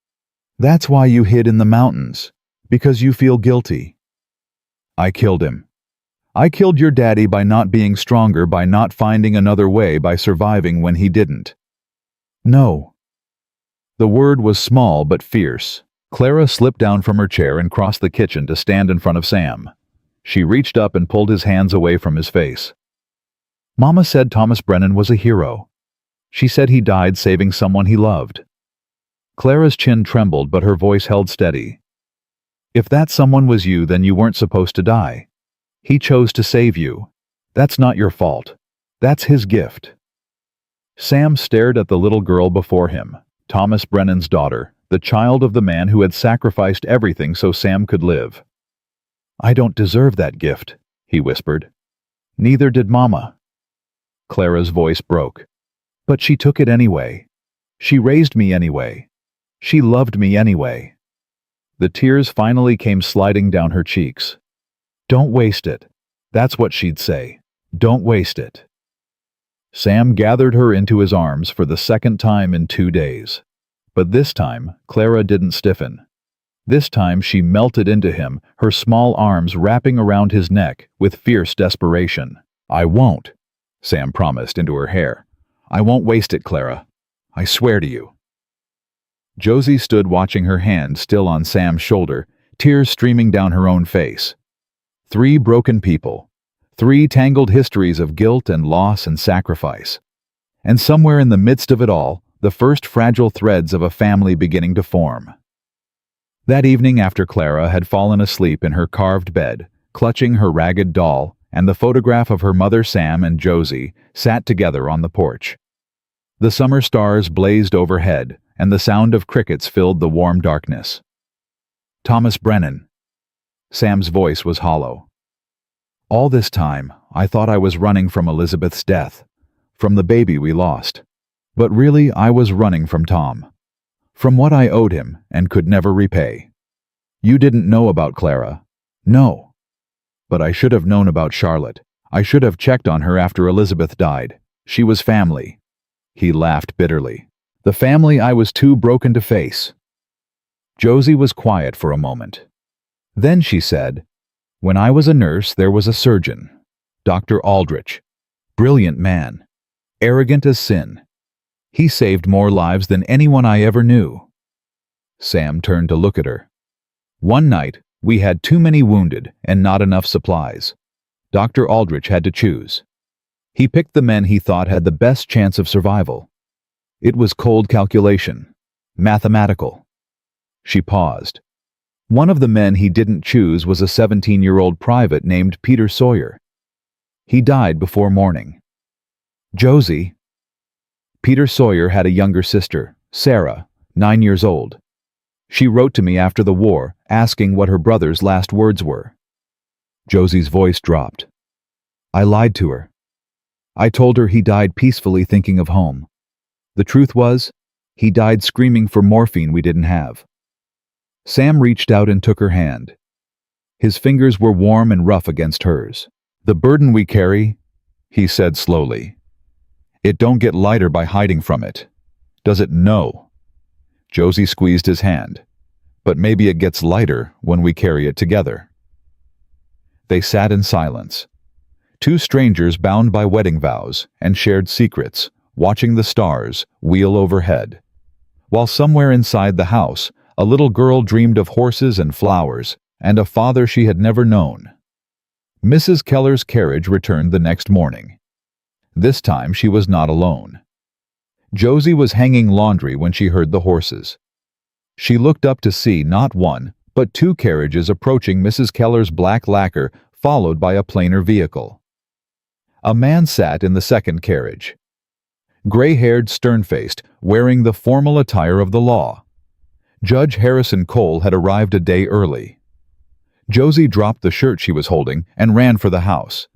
That's why you hid in the mountains, because you feel guilty. I killed him. I killed your daddy by not being stronger, by not finding another way, by surviving when he didn't. No. The word was small but fierce. Clara slipped down from her chair and crossed the kitchen to stand in front of Sam. She reached up and pulled his hands away from his face. Mama said Thomas Brennan was a hero. She said he died saving someone he loved. Clara's chin trembled, but her voice held steady. If that someone was you, then you weren't supposed to die. He chose to save you. That's not your fault. That's his gift. Sam stared at the little girl before him, Thomas Brennan's daughter, the child of the man who had sacrificed everything so Sam could live. I don't deserve that gift, he whispered. Neither did Mama. Clara's voice broke. But she took it anyway. She raised me anyway. She loved me anyway. The tears finally came sliding down her cheeks. Don't waste it. That's what she'd say. Don't waste it. Sam gathered her into his arms for the second time in 2 days. But this time, Clara didn't stiffen. This time she melted into him, her small arms wrapping around his neck with fierce desperation. I won't, Sam promised into her hair. I won't waste it, Clara. I swear to you. Josie stood watching, her hand still on Sam's shoulder, tears streaming down her own face. 3 broken people. 3 tangled histories of guilt and loss and sacrifice. And somewhere in the midst of it all, the first fragile threads of a family beginning to form. That evening, after Clara had fallen asleep in her carved bed, clutching her ragged doll, and the photograph of her mother Sam and Josie sat together on the porch. The summer stars blazed overhead, and the sound of crickets filled the warm darkness. Thomas Brennan. Sam's voice was hollow. All this time, I thought I was running from Elizabeth's death, from the baby we lost. But really, I was running from Tom. From what I owed him and could never repay. You didn't know about Clara. No. But I should have known about Charlotte. I should have checked on her after Elizabeth died. She was family. He laughed bitterly. The family I was too broken to face. Josie was quiet for a moment. Then she said, when I was a nurse, there was a surgeon, Dr. Aldrich. Brilliant man. Arrogant as sin. He saved more lives than anyone I ever knew. Sam turned to look at her. One night, we had too many wounded and not enough supplies. Dr. Aldrich had to choose. He picked the men he thought had the best chance of survival. It was cold calculation. Mathematical. She paused. One of the men he didn't choose was a 17-year-old private named Peter Sawyer. He died before morning. Josie. Peter Sawyer had a younger sister, Sarah, 9 years old. She wrote to me after the war, asking what her brother's last words were. Josie's voice dropped. I lied to her. I told her he died peacefully thinking of home. The truth was, he died screaming for morphine we didn't have. Sam reached out and took her hand. His fingers were warm and rough against hers. The burden we carry, he said slowly. It don't get lighter by hiding from it. Does it? No. Josie squeezed his hand. But maybe it gets lighter when we carry it together. They sat in silence. 2 strangers bound by wedding vows and shared secrets, watching the stars wheel overhead. While somewhere inside the house, a little girl dreamed of horses and flowers, and a father she had never known. Mrs. Keller's carriage returned the next morning. This time she was not alone. Josie was hanging laundry when she heard the horses. She looked up to see not 1, but 2 carriages approaching Mrs. Keller's black lacquer, followed by a plainer vehicle. A man sat in the second carriage. Gray-haired, stern-faced, wearing the formal attire of the law. Judge Harrison Cole had arrived a day early. Josie dropped the shirt she was holding and ran for the house.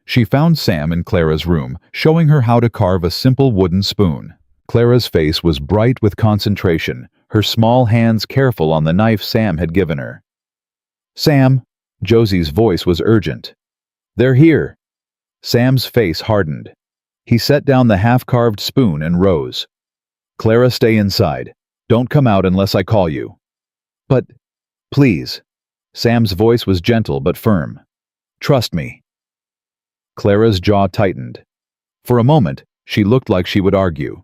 She found Sam in Clara's room, showing her how to carve a simple wooden spoon. Clara's face was bright with concentration, her small hands careful on the knife Sam had given her. Sam, Josie's voice was urgent. They're here. Sam's face hardened. He set down the half-carved spoon and rose. Clara, stay inside. Don't come out unless I call you. But, please. Sam's voice was gentle but firm. Trust me. Clara's jaw tightened. For a moment, she looked like she would argue.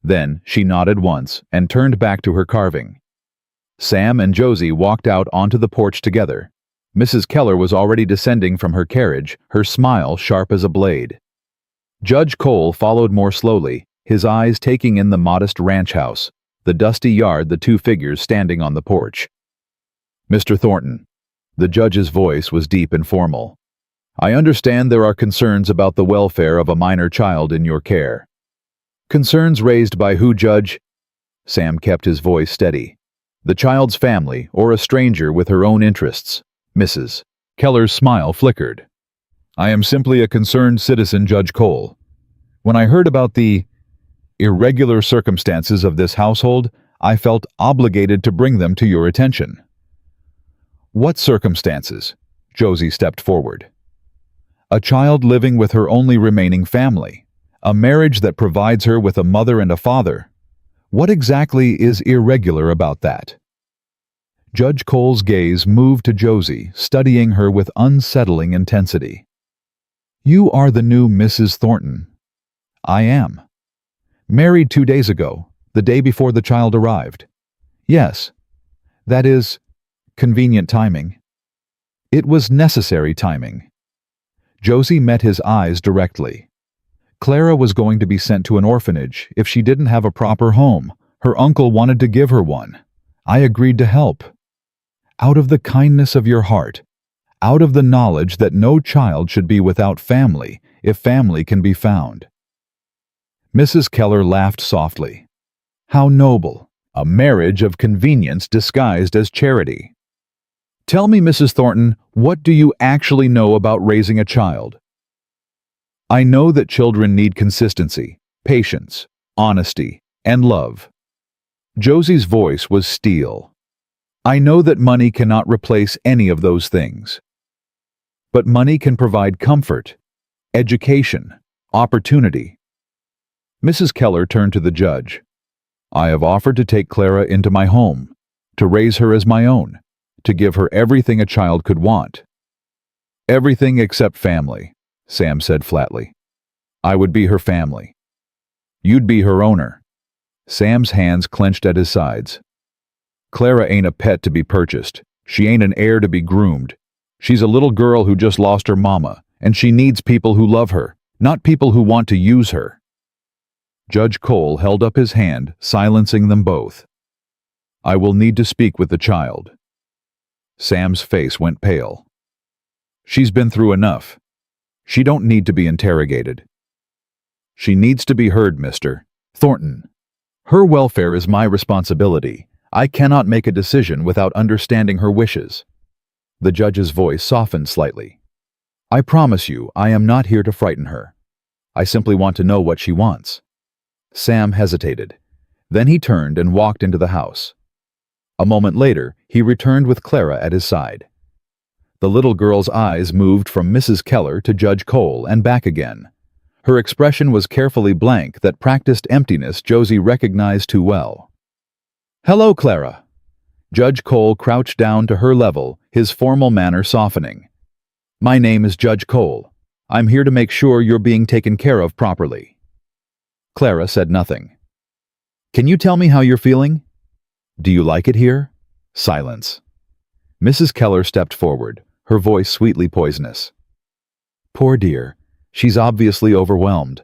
Then, she nodded once and turned back to her carving. Sam and Josie walked out onto the porch together. Mrs. Keller was already descending from her carriage, her smile sharp as a blade. Judge Cole followed more slowly, his eyes taking in the modest ranch house, the dusty yard, the two figures standing on the porch. "Mr. Thornton." The judge's voice was deep and formal. "I understand there are concerns about the welfare of a minor child in your care." "Concerns raised by who, Judge?" Sam kept his voice steady. "The child's family, or a stranger with her own interests, Mrs. Keller's smile flickered. "I am simply a concerned citizen, Judge Cole. When I heard about the irregular circumstances of this household, I felt obligated to bring them to your attention." "What circumstances?" Josie stepped forward. "A child living with her only remaining family. A marriage that provides her with a mother and a father. What exactly is irregular about that?" Judge Cole's gaze moved to Josie, studying her with unsettling intensity. "You are the new Mrs. Thornton." "I am." "Married 2 days ago, the day before the child arrived." "Yes. That is convenient timing." "It was necessary timing." Josie met his eyes directly. Clara was going to be sent to an orphanage if she didn't have a proper home. Her uncle wanted to give her one. I agreed to help. Out of the kindness of your heart, out of the knowledge that no child should be without family if family can be found. Mrs. Keller laughed softly. "How noble! A marriage of convenience disguised as charity." "Tell me, Mrs. Thornton, what do you actually know about raising a child?" "I know that children need consistency, patience, honesty, and love." Josie's voice was steel. "I know that money cannot replace any of those things. But money can provide comfort, education, opportunity." Mrs. Keller turned to the judge. "I have offered to take Clara into my home, to raise her as my own, to give her everything a child could want." "Everything except family," Sam said flatly. "I would be her family. You'd be her owner." Sam's hands clenched at his sides. "Clara ain't a pet to be purchased. She ain't an heir to be groomed. She's a little girl who just lost her mama, and she needs people who love her, not people who want to use her." Judge Cole held up his hand, silencing them both. "I will need to speak with the child." Sam's face went pale. "She's been through enough. She don't need to be interrogated. She needs to be heard, Mr. Thornton. Her welfare is my responsibility. I cannot make a decision without understanding her wishes." The judge's voice softened slightly. "I promise you, I am not here to frighten her. I simply want to know what she wants." Sam hesitated. Then he turned and walked into the house. A moment later, he returned with Clara at his side. The little girl's eyes moved from Mrs. Keller to Judge Cole and back again. Her expression was carefully blank, that practiced emptiness Josie recognized too well. "Hello, Clara." Judge Cole crouched down to her level, his formal manner softening. "My name is Judge Cole. I'm here to make sure you're being taken care of properly." Clara said nothing. "Can you tell me how you're feeling? Do you like it here?" Silence. Mrs. Keller stepped forward, her voice sweetly poisonous. "Poor dear. She's obviously overwhelmed.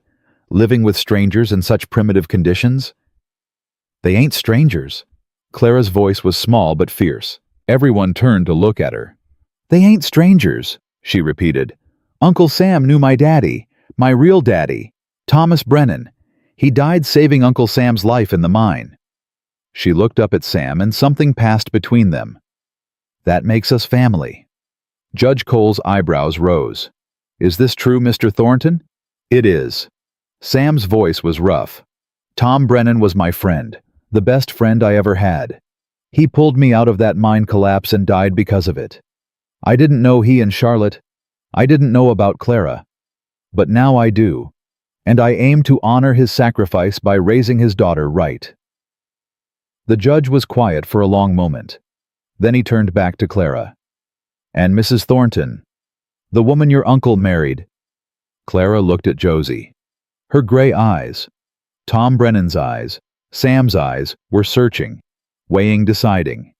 Living with strangers in such primitive conditions." "They ain't strangers." Clara's voice was small but fierce. Everyone turned to look at her. "They ain't strangers," she repeated. "Uncle Sam knew my daddy, my real daddy, Thomas Brennan. He died saving Uncle Sam's life in the mine." She looked up at Sam and something passed between them. "That makes us family." Judge Cole's eyebrows rose. "Is this true, Mr. Thornton?" "It is." Sam's voice was rough. "Tom Brennan was my friend, the best friend I ever had. He pulled me out of that mine collapse and died because of it. I didn't know he and Charlotte. I didn't know about Clara. But now I do. And I aim to honor his sacrifice by raising his daughter right." The judge was quiet for a long moment. Then he turned back to Clara. "And Mrs. Thornton, the woman your uncle married." Clara looked at Josie. Her gray eyes, Tom Brennan's eyes, Sam's eyes, were searching, weighing, deciding.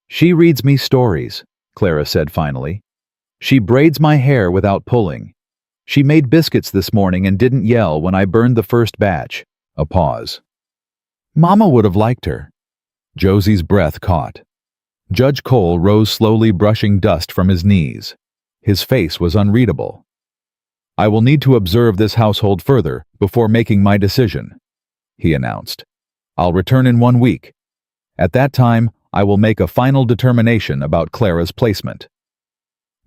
"She reads me stories," Clara said finally. "She braids my hair without pulling. She made biscuits this morning and didn't yell when I burned the first batch." A pause. Mama would have liked her. Josie's breath caught. Judge Cole rose slowly, brushing dust from his knees. His face was unreadable. I will need to observe this household further before making my decision, he announced. I'll return in 1 week. At that time, I will make a final determination about Clara's placement.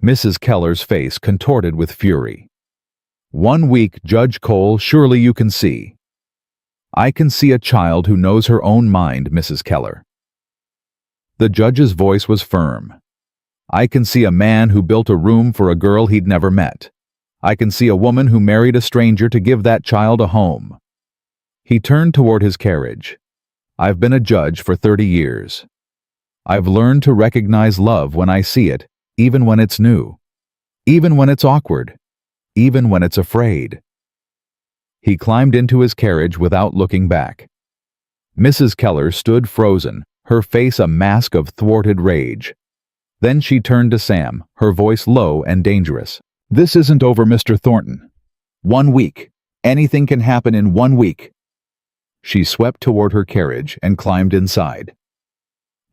Mrs. Keller's face contorted with fury. 1 week, Judge Cole, surely you can see. I can see a child who knows her own mind, Mrs. Keller. The judge's voice was firm. I can see a man who built a room for a girl he'd never met. I can see a woman who married a stranger to give that child a home. He turned toward his carriage. I've been a judge for 30 years. I've learned to recognize love when I see it, even when it's new, even when it's awkward, even when it's afraid. He climbed into his carriage without looking back. Mrs. Keller stood frozen, her face a mask of thwarted rage. Then she turned to Sam, her voice low and dangerous. This isn't over, Mr. Thornton. 1 week. Anything can happen in 1 week. She swept toward her carriage and climbed inside.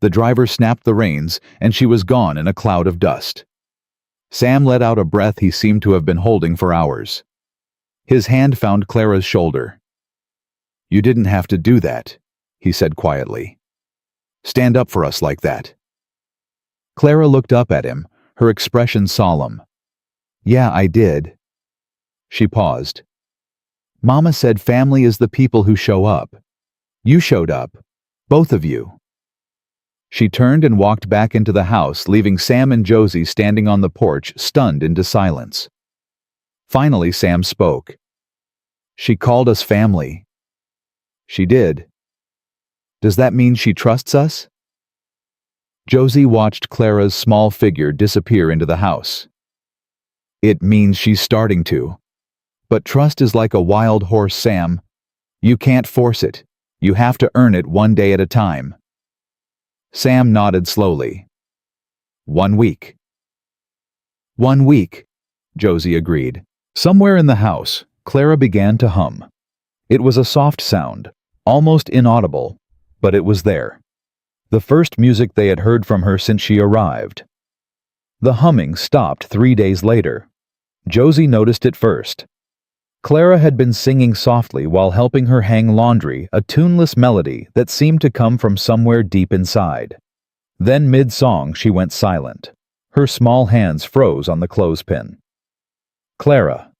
The driver snapped the reins, and she was gone in a cloud of dust. Sam let out a breath he seemed to have been holding for hours. His hand found Clara's shoulder. You didn't have to do that, he said quietly. Stand up for us like that. Clara looked up at him, her expression solemn. Yeah, I did. She paused. Mama said family is the people who show up. You showed up. Both of you. She turned and walked back into the house, leaving Sam and Josie standing on the porch, stunned into silence. Finally, Sam spoke. She called us family. She did. Does that mean she trusts us? Josie watched Clara's small figure disappear into the house. It means she's starting to. But trust is like a wild horse, Sam. You can't force it. You have to earn it 1 day at a time. Sam nodded slowly. 1 week. 1 week, Josie agreed. Somewhere in the house, Clara began to hum. It was a soft sound, almost inaudible, but it was there. The first music they had heard from her since she arrived. The humming stopped 3 days later. Josie noticed it first. Clara had been singing softly while helping her hang laundry, a tuneless melody that seemed to come from somewhere deep inside. Then mid-song she went silent. Her small hands froze on the clothespin. Clara.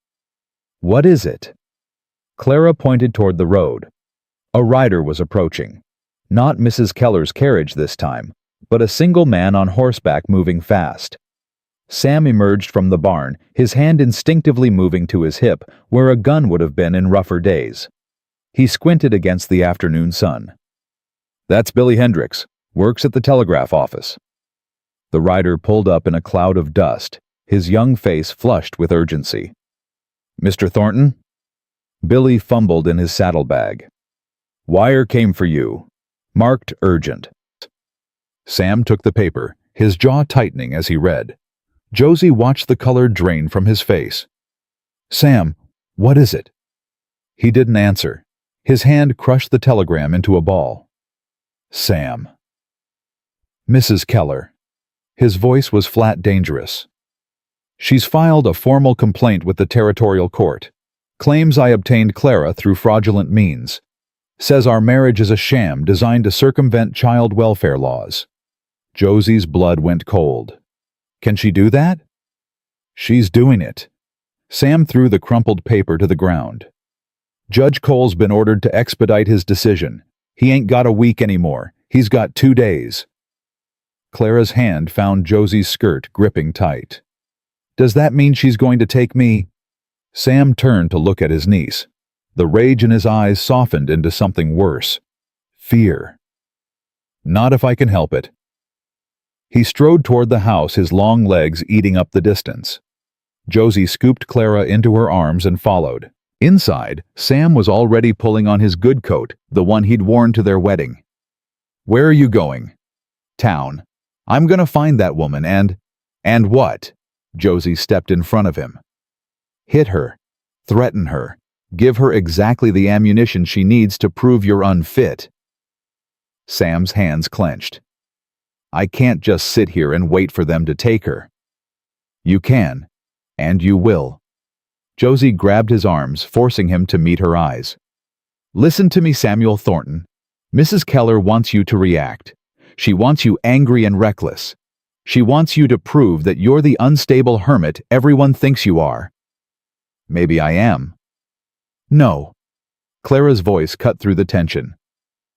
What is it? Clara pointed toward the road. A rider was approaching. Not Mrs. Keller's carriage this time, but a single man on horseback moving fast. Sam emerged from the barn, his hand instinctively moving to his hip, where a gun would have been in rougher days. He squinted against the afternoon sun. That's Billy Hendricks, works at the telegraph office. The rider pulled up in a cloud of dust, his young face flushed with urgency. Mr. Thornton? Billy fumbled in his saddlebag. Wire came for you. Marked urgent. Sam took the paper, his jaw tightening as he read. Josie watched the color drain from his face. Sam, what is it? He didn't answer. His hand crushed the telegram into a ball. Sam. Mrs. Keller. His voice was flat dangerous. She's filed a formal complaint with the territorial court. Claims I obtained Clara through fraudulent means. Says our marriage is a sham designed to circumvent child welfare laws. Josie's blood went cold. Can she do that? She's doing it. Sam threw the crumpled paper to the ground. Judge Cole's been ordered to expedite his decision. He ain't got a week anymore. He's got 2 days. Clara's hand found Josie's skirt gripping tight. Does that mean she's going to take me? Sam turned to look at his niece. The rage in his eyes softened into something worse. Fear. Not if I can help it. He strode toward the house, his long legs eating up the distance. Josie scooped Clara into her arms and followed. Inside, Sam was already pulling on his good coat, the one he'd worn to their wedding. Where are you going? Town. I'm gonna find that woman And what? Josie stepped in front of him. Hit her. Threaten her. Give her exactly the ammunition she needs to prove you're unfit. Sam's hands clenched. I can't just sit here and wait for them to take her. You can, and you will. Josie grabbed his arms, forcing him to meet her eyes. Listen to me, Samuel Thornton. Mrs. Keller wants you to react. She wants you angry and reckless. She wants you to prove that you're the unstable hermit everyone thinks you are. Maybe I am. No. Clara's voice cut through the tension.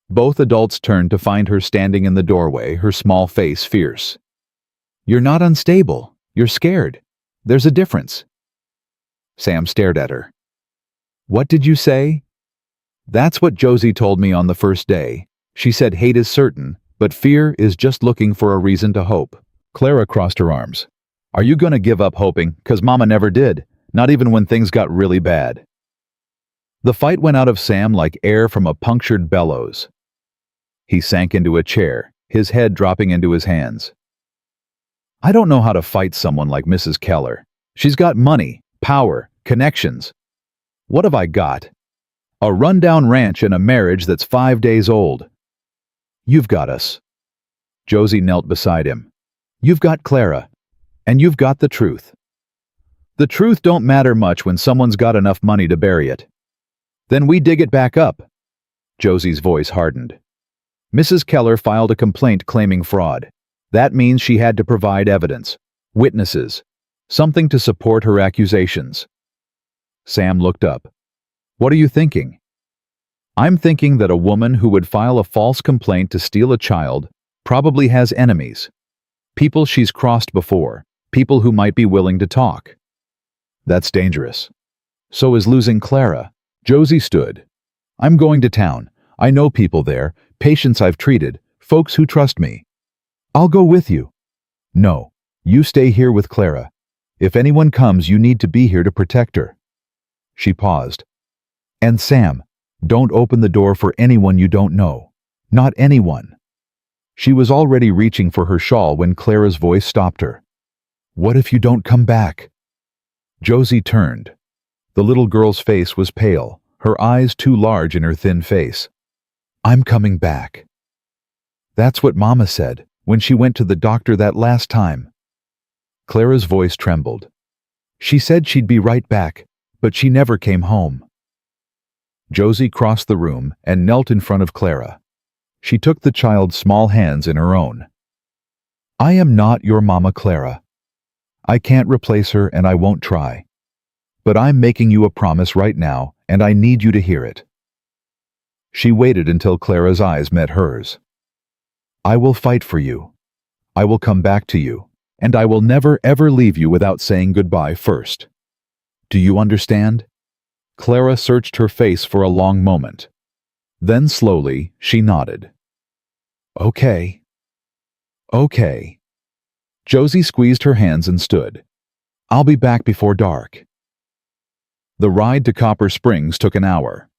Both adults turned to find her standing in the doorway, her small face fierce. You're not unstable. You're scared. There's a difference. Sam stared at her. What did you say? That's what Josie told me on the first day. She said hate is certain, but fear is just looking for a reason to hope. Clara crossed her arms. Are you going to give up hoping? 'Cause Mama never did, not even when things got really bad. The fight went out of Sam like air from a punctured bellows. He sank into a chair, his head dropping into his hands. I don't know how to fight someone like Mrs. Keller. She's got money, power, connections. What have I got? A rundown ranch and a marriage that's 5 days old. You've got us. Josie knelt beside him. You've got Clara, and you've got the truth. The truth don't matter much when someone's got enough money to bury it. Then we dig it back up. Josie's voice hardened. Mrs. Keller filed a complaint claiming fraud. That means she had to provide evidence, witnesses, something to support her accusations. Sam looked up. What are you thinking? I'm thinking that a woman who would file a false complaint to steal a child probably has enemies. People she's crossed before, people who might be willing to talk. That's dangerous. So is losing Clara. Josie stood. I'm going to town. I know people there, patients I've treated, folks who trust me. I'll go with you. No, you stay here with Clara. If anyone comes, you need to be here to protect her. She paused. And Sam, don't open the door for anyone you don't know. Not anyone. She was already reaching for her shawl when Clara's voice stopped her. What if you don't come back? Josie turned. The little girl's face was pale, her eyes too large in her thin face. I'm coming back. That's what Mama said when she went to the doctor that last time. Clara's voice trembled. She said she'd be right back, but she never came home. Josie crossed the room and knelt in front of Clara. She took the child's small hands in her own. I am not your Mama Clara. I can't replace her and I won't try. But I'm making you a promise right now, and I need you to hear it. She waited until Clara's eyes met hers. I will fight for you. I will come back to you, and I will never ever leave you without saying goodbye first. Do you understand? Clara searched her face for a long moment. Then slowly, she nodded. Okay. Okay. Josie squeezed her hands and stood. I'll be back before dark. The ride to Copper Springs took an hour.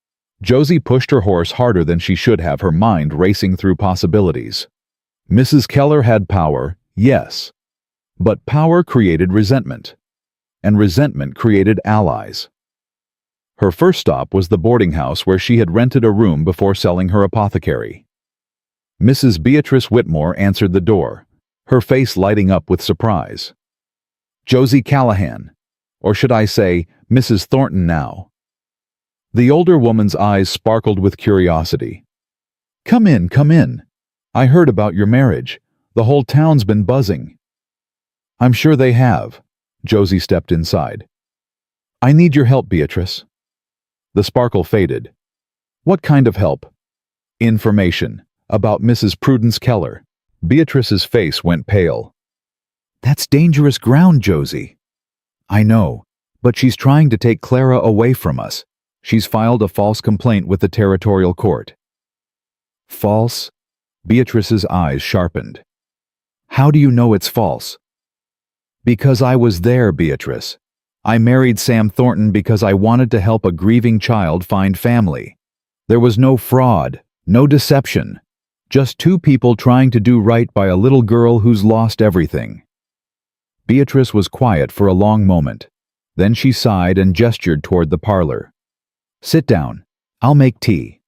Josie pushed her horse harder than she should have, her mind racing through possibilities. Mrs. Keller had power, yes. But power created resentment. And resentment created allies. Her first stop was the boarding house where she had rented a room before selling her apothecary. Mrs. Beatrice Whitmore answered the door, her face lighting up with surprise. Josie Callahan, or should I say, Mrs. Thornton now. The older woman's eyes sparkled with curiosity. Come in, come in. I heard about your marriage. The whole town's been buzzing. I'm sure they have. Josie stepped inside. I need your help, Beatrice. The sparkle faded. What kind of help? Information about Mrs. Prudence Keller. Beatrice's face went pale. That's dangerous ground, Josie. I know, but she's trying to take Clara away from us. She's filed a false complaint with the territorial court. False? Beatrice's eyes sharpened. How do you know it's false? Because I was there, Beatrice. I married Sam Thornton because I wanted to help a grieving child find family. There was no fraud, no deception. Just two people trying to do right by a little girl who's lost everything. Beatrice was quiet for a long moment. Then she sighed and gestured toward the parlor. Sit down. I'll make tea.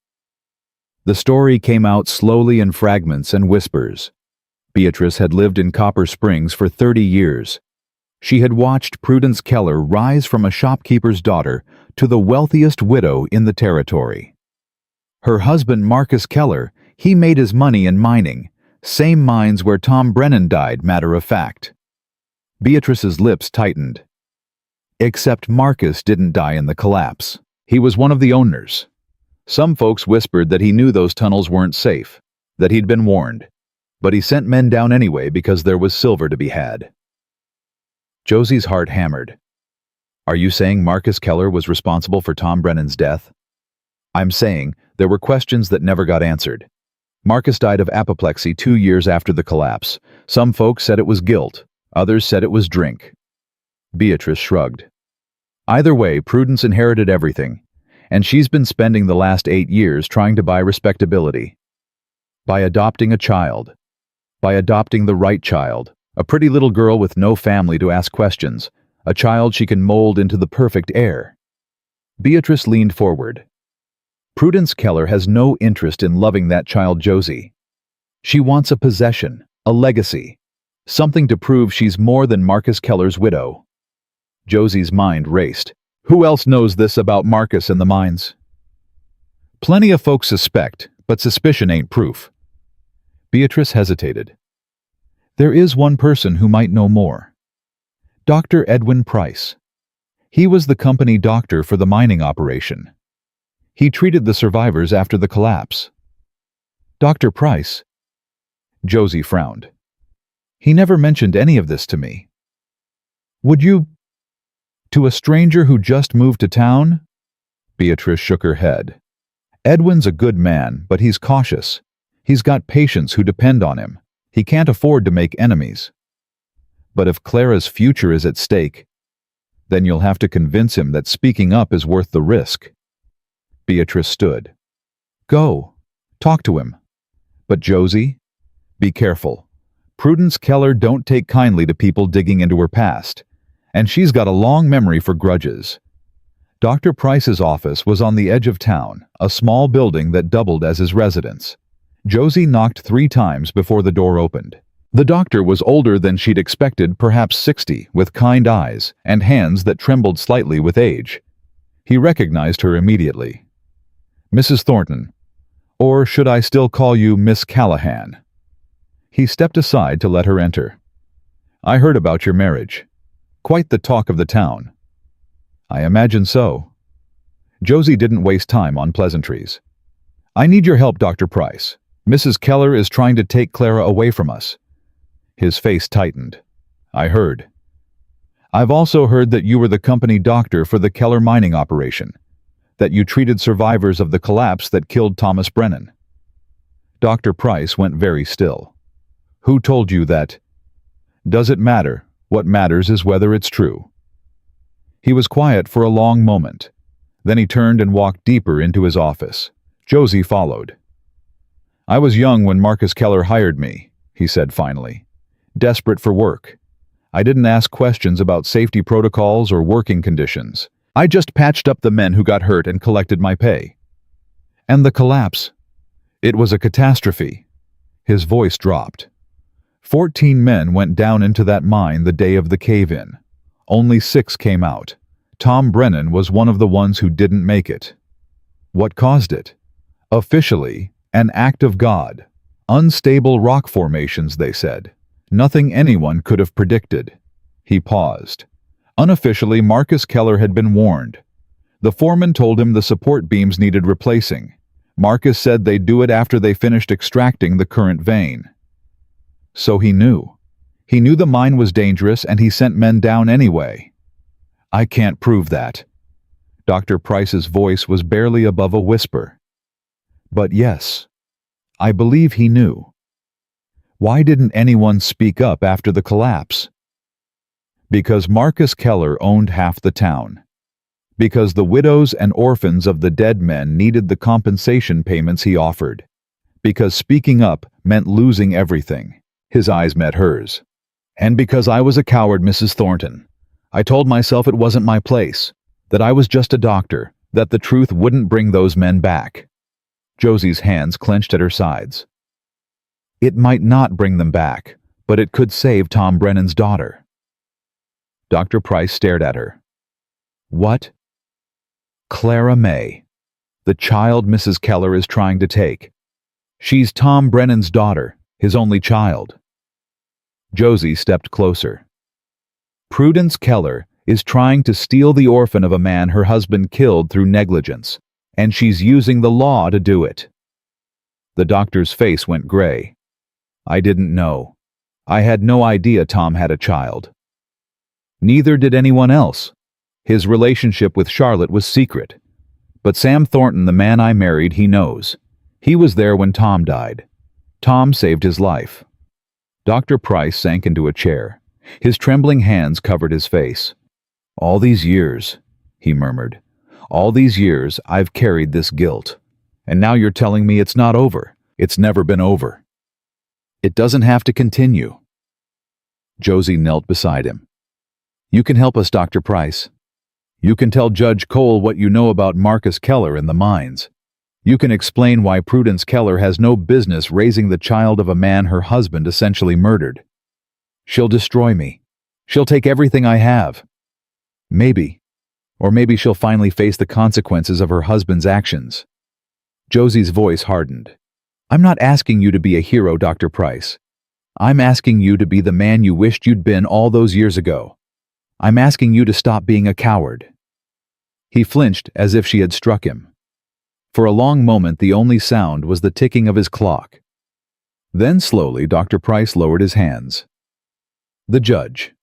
The story came out slowly in fragments and whispers. Beatrice had lived in Copper Springs for 30 years. She had watched Prudence Keller rise from a shopkeeper's daughter to the wealthiest widow in the territory. Her husband, Marcus Keller, he made his money in mining, same mines where Tom Brennan died, matter of fact. Beatrice's lips tightened. Except Marcus didn't die in the collapse. He was one of the owners. Some folks whispered that he knew those tunnels weren't safe, that he'd been warned, but he sent men down anyway because there was silver to be had. Josie's heart hammered. Are you saying Marcus Keller was responsible for Tom Brennan's death? I'm saying there were questions that never got answered. Marcus died of apoplexy 2 years after the collapse. Some folks said it was guilt, others said it was drink. Beatrice shrugged. Either way, Prudence inherited everything, and she's been spending the last 8 years trying to buy respectability. By adopting a child. By adopting the right child. A pretty little girl with no family to ask questions. A child she can mold into the perfect heir. Beatrice leaned forward. Prudence Keller has no interest in loving that child, Josie. She wants a possession, a legacy, something to prove she's more than Marcus Keller's widow. Josie's mind raced. Who else knows this about Marcus and the mines? Plenty of folks suspect, but suspicion ain't proof. Beatrice hesitated. There is one person who might know more. Dr. Edwin Price. He was the company doctor for the mining operation. He treated the survivors after the collapse. Dr. Price? Josie frowned. He never mentioned any of this to me. Would you... To a stranger who just moved to town? Beatrice shook her head. Edwin's a good man, but he's cautious. He's got patients who depend on him. He can't afford to make enemies. But if Clara's future is at stake, then you'll have to convince him that speaking up is worth the risk. Beatrice stood. Go. Talk to him. But Josie, be careful. Prudence Keller don't take kindly to people digging into her past, and she's got a long memory for grudges. Dr. Price's office was on the edge of town, a small building that doubled as his residence. Josie knocked 3 times before the door opened. The doctor was older than she'd expected, perhaps 60, with kind eyes and hands that trembled slightly with age. He recognized her immediately. Mrs. Thornton, or should I still call you Miss Callahan? He stepped aside to let her enter. I heard about your marriage. Quite the talk of the town. I imagine so. Josie didn't waste time on pleasantries. I need your help, Dr. Price. Mrs. Keller is trying to take Clara away from us. His face tightened. I heard. I've also heard that you were the company doctor for the Keller mining operation, that you treated survivors of the collapse that killed Thomas Brennan. Dr. Price went very still. Who told you that? Does it matter? What matters is whether it's true. He was quiet for a long moment. Then he turned and walked deeper into his office. Josie followed. I was young when Marcus Keller hired me, he said finally. Desperate for work. I didn't ask questions about safety protocols or working conditions. I just patched up the men who got hurt and collected my pay. And the collapse. It was a catastrophe. His voice dropped. 14 men went down into that mine the day of the cave-in. Only 6 came out. Tom Brennan was one of the ones who didn't make it. What caused it? Officially, an act of God. Unstable rock formations, they said. Nothing anyone could have predicted. He paused. Unofficially, Marcus Keller had been warned. The foreman told him the support beams needed replacing. Marcus said they'd do it after they finished extracting the current vein. So he knew. He knew the mine was dangerous and he sent men down anyway. I can't prove that. Dr. Price's voice was barely above a whisper. But yes, I believe he knew. Why didn't anyone speak up after the collapse? Because Marcus Keller owned half the town. Because the widows and orphans of the dead men needed the compensation payments he offered. Because speaking up meant losing everything. His eyes met hers. And because I was a coward, Mrs. Thornton. I told myself it wasn't my place, that I was just a doctor, that the truth wouldn't bring those men back. Josie's hands clenched at her sides. It might not bring them back, but it could save Tom Brennan's daughter. Dr. Price stared at her. What? Clara May, the child Mrs. Keller is trying to take. She's Tom Brennan's daughter, his only child. Josie stepped closer. Prudence Keller is trying to steal the orphan of a man her husband killed through negligence, and she's using the law to do it. The doctor's face went gray. I didn't know. I had no idea Tom had a child. Neither did anyone else. His relationship with Charlotte was secret. But Sam Thornton, the man I married, he knows. He was there when Tom died. Tom saved his life. Dr. Price sank into a chair. His trembling hands covered his face. All these years, he murmured, all these years I've carried this guilt. And now you're telling me it's not over. It's never been over. It doesn't have to continue. Josie knelt beside him. You can help us, Dr. Price. You can tell Judge Cole what you know about Marcus Keller and the mines. You can explain why Prudence Keller has no business raising the child of a man her husband essentially murdered. She'll destroy me. She'll take everything I have. Maybe. Or maybe she'll finally face the consequences of her husband's actions. Josie's voice hardened. I'm not asking you to be a hero, Dr. Price. I'm asking you to be the man you wished you'd been all those years ago. I'm asking you to stop being a coward. He flinched as if she had struck him. For a long moment, the only sound was the ticking of his clock. Then slowly, Dr. Price lowered his hands. The judge.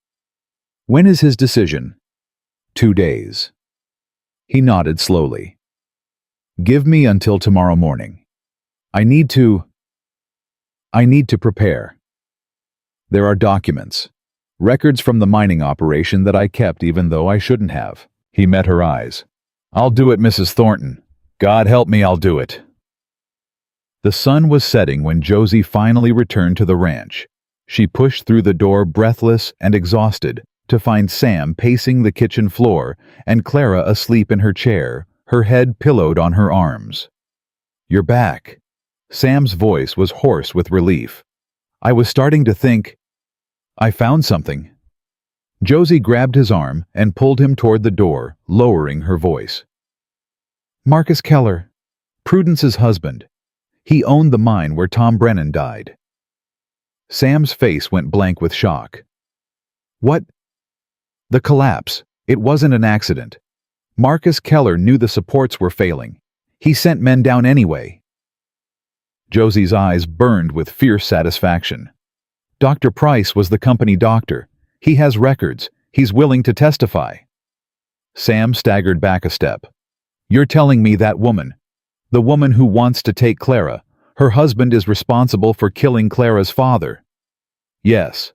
When is his decision? 2 days. He nodded slowly. Give me until tomorrow morning. I need to prepare. There are documents, records from the mining operation that I kept even though I shouldn't have. He met her eyes. I'll do it, Mrs. Thornton. God help me, I'll do it. The sun was setting when Josie finally returned to the ranch. She pushed through the door breathless and exhausted to find Sam pacing the kitchen floor and Clara asleep in her chair, her head pillowed on her arms. You're back. Sam's voice was hoarse with relief. I was starting to think, I found something. Josie grabbed his arm and pulled him toward the door, lowering her voice. Marcus Keller, Prudence's husband. He owned the mine where Tom Brennan died. Sam's face went blank with shock. What? The collapse. It wasn't an accident. Marcus Keller knew the supports were failing. He sent men down anyway. Josie's eyes burned with fierce satisfaction. Dr. Price was the company doctor. He has records. He's willing to testify. Sam staggered back a step. You're telling me that woman, the woman who wants to take Clara, her husband is responsible for killing Clara's father? Yes.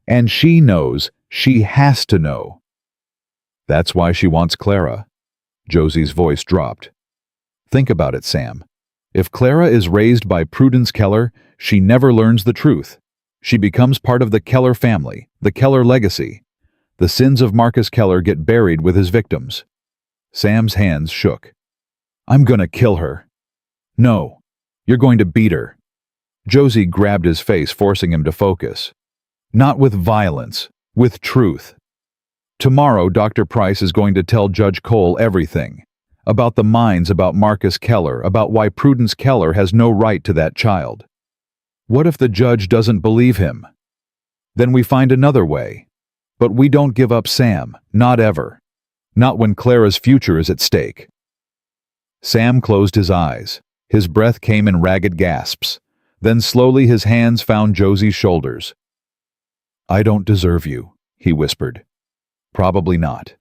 And she knows. She has to know. That's why she wants Clara. Josie's voice dropped. Think about it, Sam. If Clara is raised by Prudence Keller, she never learns the truth. She becomes part of the Keller family, the Keller legacy. The sins of Marcus Keller get buried with his victims. Sam's hands shook. I'm gonna kill her. No, you're going to beat her. Josie grabbed his face, forcing him to focus. Not with violence, with truth. Tomorrow, Dr. Price is going to tell Judge Cole everything. About the mines, about Marcus Keller, about why Prudence Keller has no right to that child. What if the judge doesn't believe him? Then we find another way. But we don't give up Sam, not ever. Not when Clara's future is at stake. Sam closed his eyes. His breath came in ragged gasps. Then slowly his hands found Josie's shoulders. I don't deserve you, he whispered. Probably not.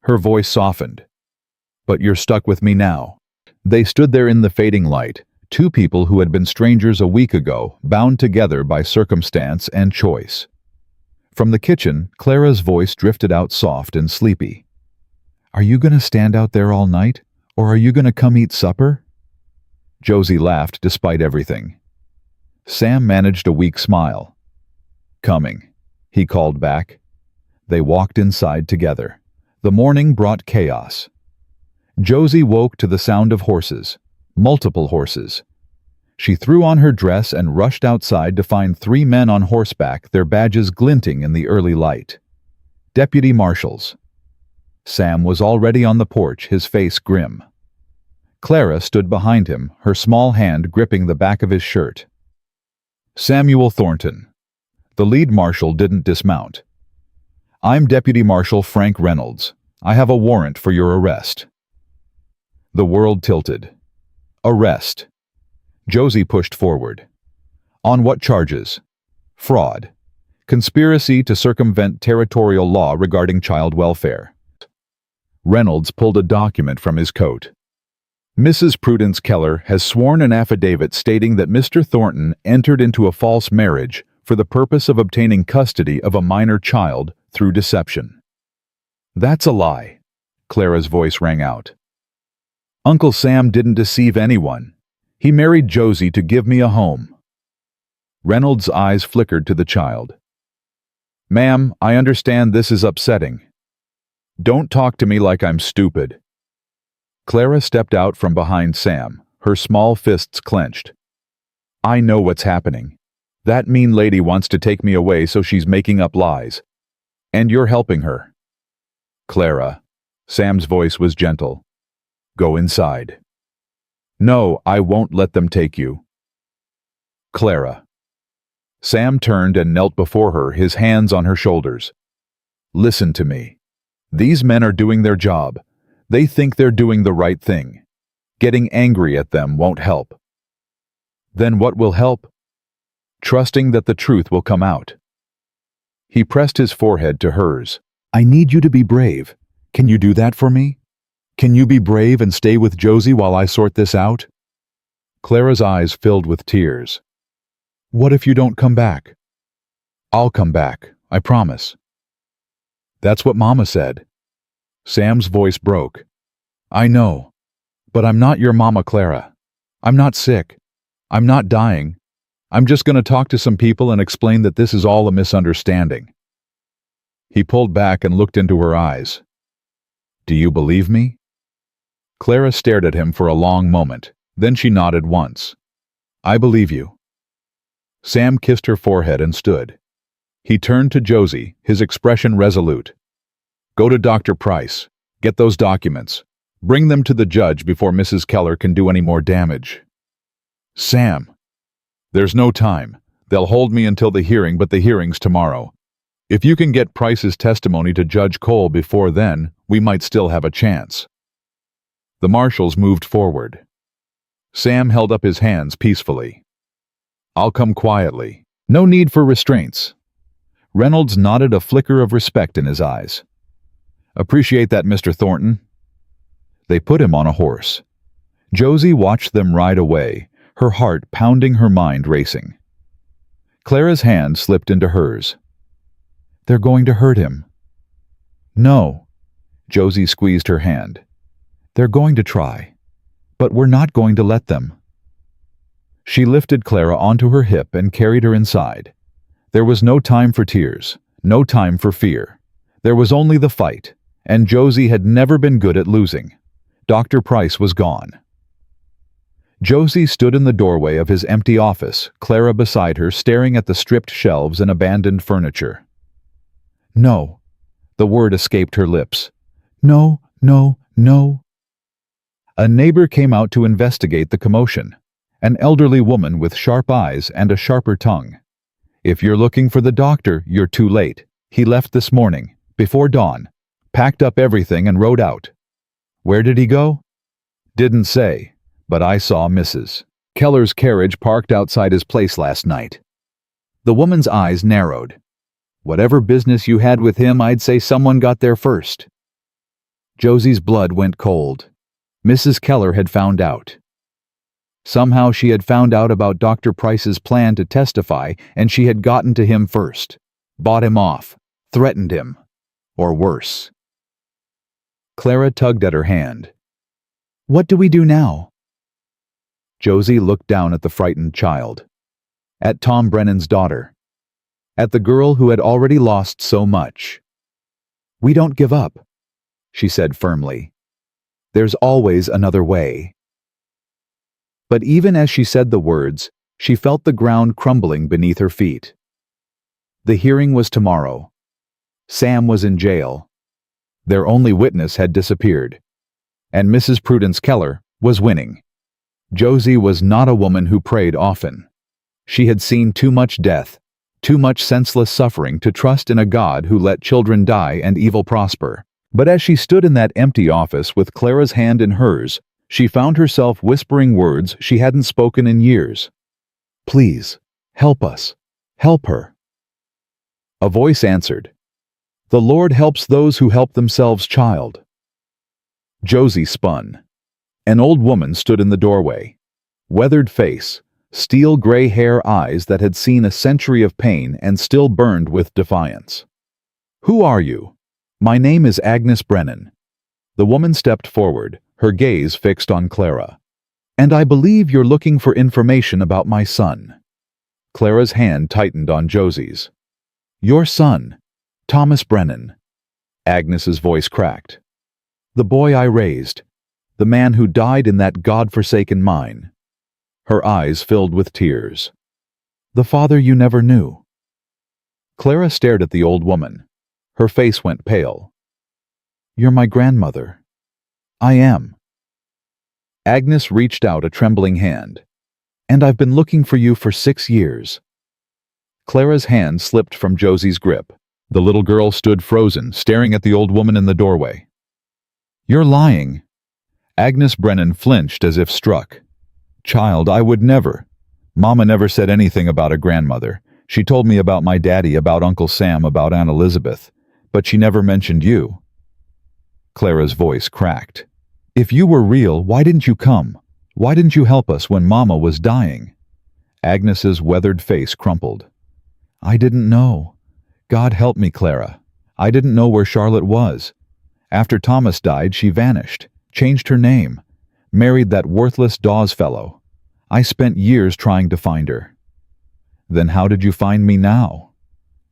Her voice softened. But you're stuck with me now. They stood there in the fading light, two people who had been strangers a week ago, bound together by circumstance and choice. From the kitchen, Clara's voice drifted out soft and sleepy. Are you going to stand out there all night, or are you going to come eat supper? Josie laughed despite everything. Sam managed a weak smile. Coming, he called back. They walked inside together. The morning brought chaos. Josie woke to the sound of horses. multiple horses. She threw on her dress and rushed outside to find 3 men on horseback, their badges glinting in the early light. Deputy marshals. Sam was already on the porch, his face grim. Clara stood behind him, her small hand gripping the back of his shirt. Samuel Thornton. The lead marshal didn't dismount. I'm Deputy Marshal Frank Reynolds. I have a warrant for your arrest. The world tilted. Arrest. Josie pushed forward. On what charges? Fraud. Conspiracy to circumvent territorial law regarding child welfare. Reynolds pulled a document from his coat. Mrs. Prudence Keller has sworn an affidavit stating that Mr. Thornton entered into a false marriage for the purpose of obtaining custody of a minor child through deception. That's a lie, Clara's voice rang out. Uncle Sam didn't deceive anyone. He married Josie to give me a home. Reynolds' eyes flickered to the child. Ma'am, I understand this is upsetting. Don't talk to me like I'm stupid. Clara stepped out from behind Sam, her small fists clenched. I know what's happening. That mean lady wants to take me away, so she's making up lies. And you're helping her. Clara. Sam's voice was gentle. Go inside. No, I won't let them take you. Clara. Sam turned and knelt before her, his hands on her shoulders. Listen to me. These men are doing their job. They think they're doing the right thing. Getting angry at them won't help. Then what will help? Trusting that the truth will come out. He pressed his forehead to hers. I need you to be brave. Can you do that for me? Can you be brave and stay with Josie while I sort this out? Clara's eyes filled with tears. What if you don't come back? I'll come back, I promise. That's what Mama said. Sam's voice broke. I know, but I'm not your Mama, Clara. I'm not sick. I'm not dying. I'm just going to talk to some people and explain that this is all a misunderstanding. He pulled back and looked into her eyes. Do you believe me? Clara stared at him for a long moment. Then she nodded once. I believe you. Sam kissed her forehead and stood. He turned to Josie, his expression resolute. Go to Dr. Price. Get those documents. Bring them to the judge before Mrs. Keller can do any more damage. Sam. There's no time. They'll hold me until the hearing, but the hearing's tomorrow. If you can get Price's testimony to Judge Cole before then, we might still have a chance. The marshals moved forward. Sam held up his hands peacefully. I'll come quietly. No need for restraints. Reynolds nodded, a flicker of respect in his eyes. Appreciate that, Mr. Thornton. They put him on a horse. Josie watched them ride away, her heart pounding, her mind racing. Clara's hand slipped into hers. They're going to hurt him. No. Josie squeezed her hand. They're going to try, but we're not going to let them. She lifted Clara onto her hip and carried her inside. There was no time for tears, no time for fear. There was only the fight, and Josie had never been good at losing. Dr. Price was gone. Josie stood in the doorway of his empty office, Clara beside her, staring at the stripped shelves and abandoned furniture. No. The word escaped her lips. No, no, no. A neighbor came out to investigate the commotion. An elderly woman with sharp eyes and a sharper tongue. If you're looking for the doctor, you're too late. He left this morning, before dawn, packed up everything and rode out. Where did he go? Didn't say, but I saw Mrs. Keller's carriage parked outside his place last night. The woman's eyes narrowed. Whatever business you had with him, I'd say someone got there first. Josie's blood went cold. Mrs. Keller had found out. Somehow she had found out about Dr. Price's plan to testify, and she had gotten to him first, bought him off, threatened him, or worse. Clara tugged at her hand. What do we do now? Josie looked down at the frightened child, at Tom Brennan's daughter, at the girl who had already lost so much. We don't give up, she said firmly. There's always another way. But even as she said the words, she felt the ground crumbling beneath her feet. The hearing was tomorrow. Sam was in jail. Their only witness had disappeared. And Mrs. Prudence Keller was winning. Josie was not a woman who prayed often. She had seen too much death, too much senseless suffering to trust in a God who let children die and evil prosper. But as she stood in that empty office with Clara's hand in hers, she found herself whispering words she hadn't spoken in years. "Please, help us. Help her." A voice answered, "The Lord helps those who help themselves, child." Josie spun. An old woman stood in the doorway. Weathered face, steel gray hair, eyes that had seen a century of pain and still burned with defiance. "Who are you?" "My name is Agnes Brennan." The woman stepped forward, her gaze fixed on Clara. "And I believe you're looking for information about my son." Clara's hand tightened on Josie's. "Your son, Thomas Brennan." Agnes's voice cracked. "The boy I raised. The man who died in that God-forsaken mine." Her eyes filled with tears. "The father you never knew." Clara stared at the old woman. Her face went pale. "You're my grandmother." "I am." Agnes reached out a trembling hand. "And I've been looking for you for 6 years." Clara's hand slipped from Josie's grip. The little girl stood frozen, staring at the old woman in the doorway. "You're lying." Agnes Brennan flinched as if struck. "Child, I would never. Mama never said anything about a grandmother. She told me about my daddy, about Uncle Sam, about Aunt Elizabeth. But she never mentioned you." Clara's voice cracked. "If you were real, why didn't you come? Why didn't you help us when Mama was dying?" Agnes's weathered face crumpled. "I didn't know. God help me, Clara. I didn't know where Charlotte was. After Thomas died, she vanished, changed her name, married that worthless Dawes fellow. I spent years trying to find her." "Then how did you find me now?"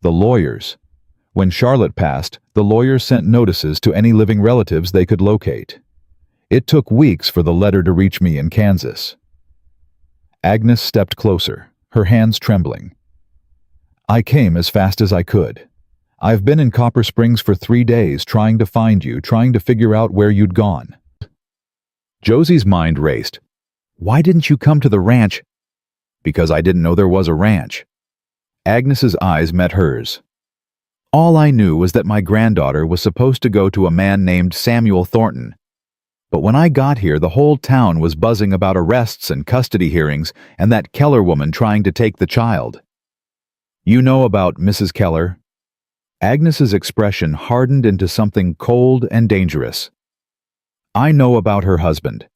"The lawyers. When Charlotte passed, the lawyers sent notices to any living relatives they could locate. It took weeks for the letter to reach me in Kansas." Agnes stepped closer, her hands trembling. "I came as fast as I could. I've been in Copper Springs for 3 days trying to find you, trying to figure out where you'd gone." Josie's mind raced. "Why didn't you come to the ranch?" "Because I didn't know there was a ranch." Agnes's eyes met hers. "All I knew was that my granddaughter was supposed to go to a man named Samuel Thornton. But when I got here, the whole town was buzzing about arrests and custody hearings and that Keller woman trying to take the child." "You know about Mrs. Keller?" Agnes's expression hardened into something cold and dangerous. "I know about her husband.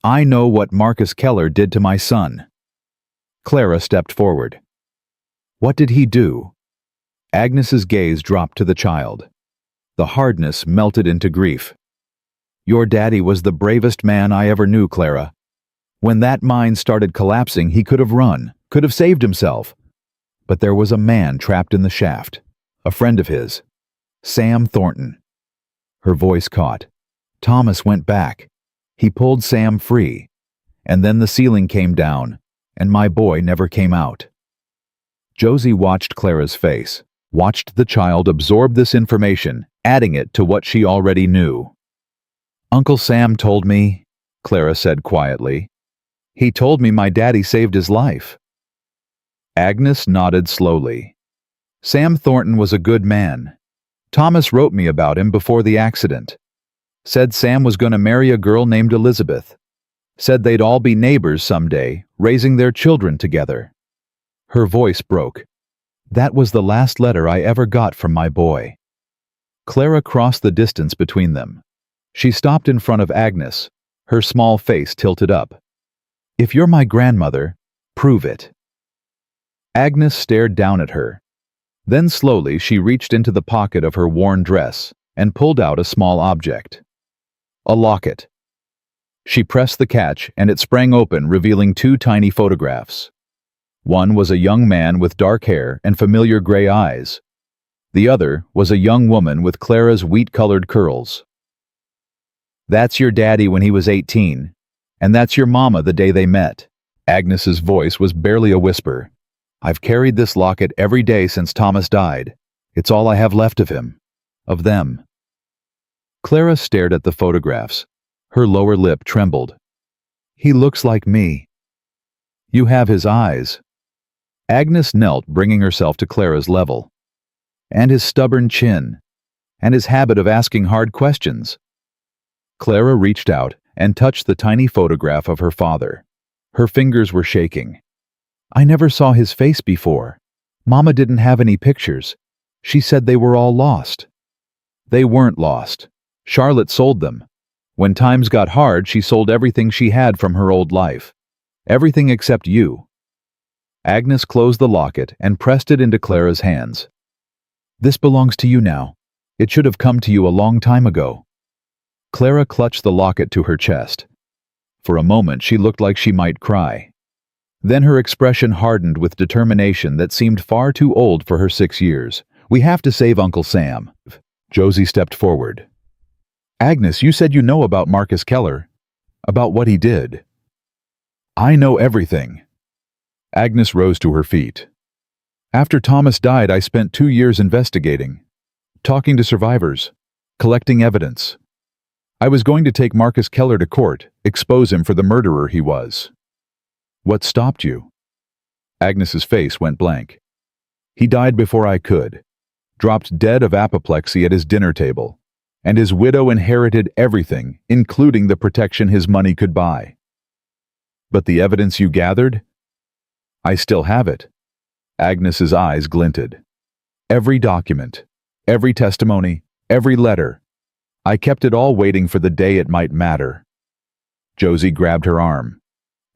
I know what Marcus Keller did to my son." Clara stepped forward. "What did he do?" Agnes's gaze dropped to the child. The hardness melted into grief. "Your daddy was the bravest man I ever knew, Clara. When that mine started collapsing, he could have run, could have saved himself. But there was a man trapped in the shaft, a friend of his, Sam Thornton." Her voice caught. "Thomas went back. He pulled Sam free. And then the ceiling came down, and my boy never came out." Josie watched Clara's face, watched the child absorb this information, adding it to what she already knew. "Uncle Sam told me," Clara said quietly. "He told me my daddy saved his life." Agnes nodded slowly. "Sam Thornton was a good man. Thomas wrote me about him before the accident. Said Sam was going to marry a girl named Elizabeth. Said they'd all be neighbors someday, raising their children together." Her voice broke. "That was the last letter I ever got from my boy." Clara crossed the distance between them. She stopped in front of Agnes, her small face tilted up. "If you're my grandmother, prove it." Agnes stared down at her. Then slowly she reached into the pocket of her worn dress and pulled out a small object. A locket. She pressed the catch and it sprang open, revealing 2 tiny photographs. One was a young man with dark hair and familiar gray eyes. The other was a young woman with Clara's wheat-colored curls. "That's your daddy when he was 18, And that's your mama the day they met. Agnes's voice was barely a whisper. I've carried this locket every day since Thomas died. It's all I have left of him. Of them. Clara stared at the photographs. Her lower lip trembled. He looks like me. You have his eyes. Agnes knelt, bringing herself to Clara's level. And his stubborn chin. And his habit of asking hard questions. Clara reached out and touched the tiny photograph of her father. Her fingers were shaking. I never saw his face before. Mama didn't have any pictures. She said they were all lost. They weren't lost. Charlotte sold them. When times got hard, she sold everything she had from her old life. Everything except you. Agnes closed the locket and pressed it into Clara's hands. This belongs to you now. It should have come to you a long time ago. Clara clutched the locket to her chest. For a moment she looked like she might cry. Then her expression hardened with determination that seemed far too old for her 6 years. We have to save Uncle Sam. Josie stepped forward. Agnes, you said you know about Marcus Keller. About what he did. I know everything. Agnes rose to her feet. After Thomas died, I spent 2 years investigating. Talking to survivors. Collecting evidence. I was going to take Marcus Keller to court, expose him for the murderer he was. What stopped you? Agnes's face went blank. He died before I could. Dropped dead of apoplexy at his dinner table. And his widow inherited everything, including the protection his money could buy. But the evidence you gathered? I still have it. Agnes's eyes glinted. Every document, every testimony, every letter. I kept it all waiting for the day it might matter. Josie grabbed her arm.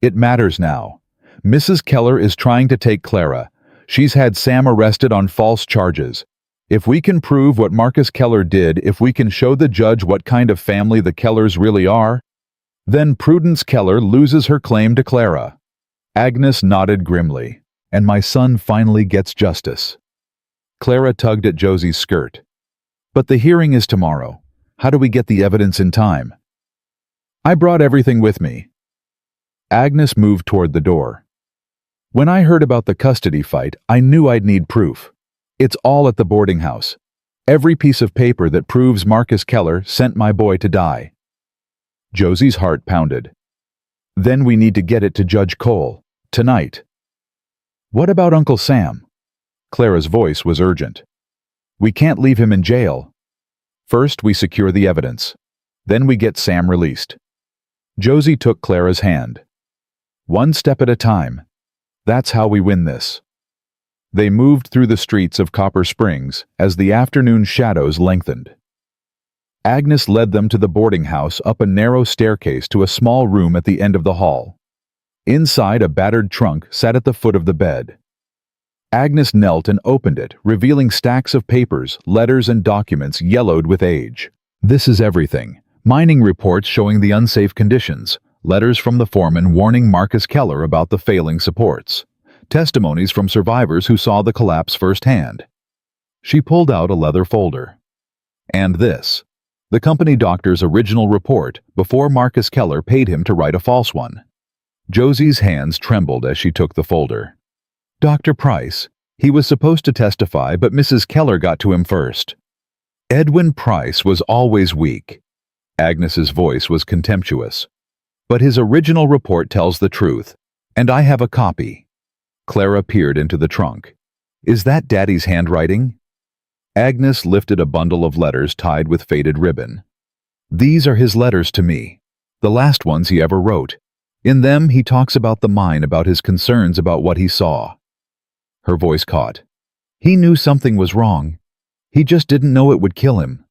It matters now. Mrs. Keller is trying to take Clara. She's had Sam arrested on false charges. If we can prove what Marcus Keller did, if we can show the judge what kind of family the Kellers really are, then Prudence Keller loses her claim to Clara. Agnes nodded grimly. And my son finally gets justice. Clara tugged at Josie's skirt. But the hearing is tomorrow. How do we get the evidence in time? I brought everything with me. Agnes moved toward the door. When I heard about the custody fight, I knew I'd need proof. It's all at the boarding house. Every piece of paper that proves Marcus Keller sent my boy to die. Josie's heart pounded. Then we need to get it to Judge Cole. Tonight. What about Uncle Sam? Clara's voice was urgent. We can't leave him in jail. First, we secure the evidence. Then we get Sam released. Josie took Clara's hand. One step at a time. That's how we win this. They moved through the streets of Copper Springs as the afternoon shadows lengthened. Agnes led them to the boarding house up a narrow staircase to a small room at the end of the hall. Inside, a battered trunk sat at the foot of the bed. Agnes knelt and opened it, revealing stacks of papers, letters, and documents yellowed with age. This is everything. Mining reports showing the unsafe conditions, letters from the foreman warning Marcus Keller about the failing supports, testimonies from survivors who saw the collapse firsthand. She pulled out a leather folder. And this, the company doctor's original report before Marcus Keller paid him to write a false one. Josie's hands trembled as she took the folder. Dr. Price. He was supposed to testify, but Mrs. Keller got to him first. Edwin Price was always weak. Agnes's voice was contemptuous. But his original report tells the truth, and I have a copy. Clara peered into the trunk. Is that Daddy's handwriting? Agnes lifted a bundle of letters tied with faded ribbon. These are his letters to me, the last ones he ever wrote. In them, he talks about the mine, about his concerns about what he saw. Her voice caught. He knew something was wrong. He just didn't know it would kill him.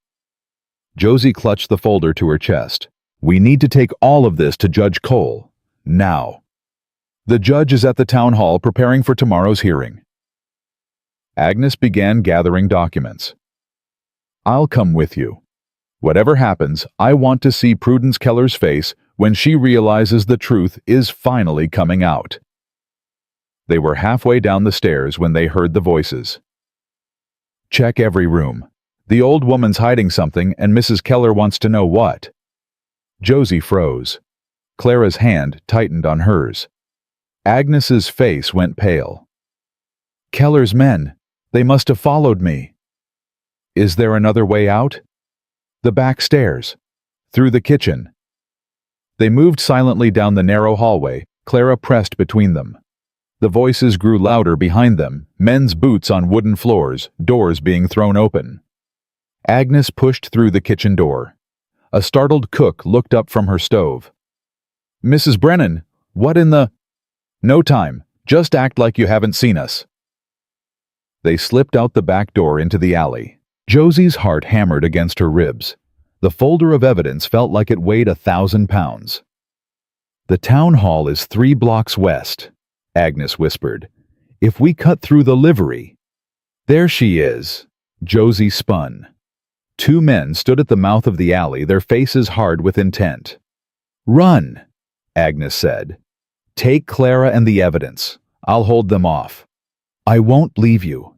Josie clutched the folder to her chest. We need to take all of this to Judge Cole. Now. The judge is at the town hall preparing for tomorrow's hearing. Agnes began gathering documents. I'll come with you. Whatever happens, I want to see Prudence Keller's face when she realizes the truth is finally coming out. They were halfway down the stairs when they heard the voices. Check every room. The old woman's hiding something and Mrs. Keller wants to know what. Josie froze. Clara's hand tightened on hers. Agnes's face went pale. Keller's men. They must have followed me. Is there another way out? The back stairs. Through the kitchen. They moved silently down the narrow hallway, Clara pressed between them. The voices grew louder behind them, men's boots on wooden floors, doors being thrown open. Agnes pushed through the kitchen door. A startled cook looked up from her stove. Mrs. Brennan, what in the— No time, just act like you haven't seen us. They slipped out the back door into the alley. Josie's heart hammered against her ribs. The folder of evidence felt like it weighed 1,000 pounds. The town hall is 3 blocks west, Agnes whispered. If we cut through the livery— There she is. Josie spun. 2 men stood at the mouth of the alley, their faces hard with intent. Run, Agnes said. Take Clara and the evidence. I'll hold them off. I won't leave you.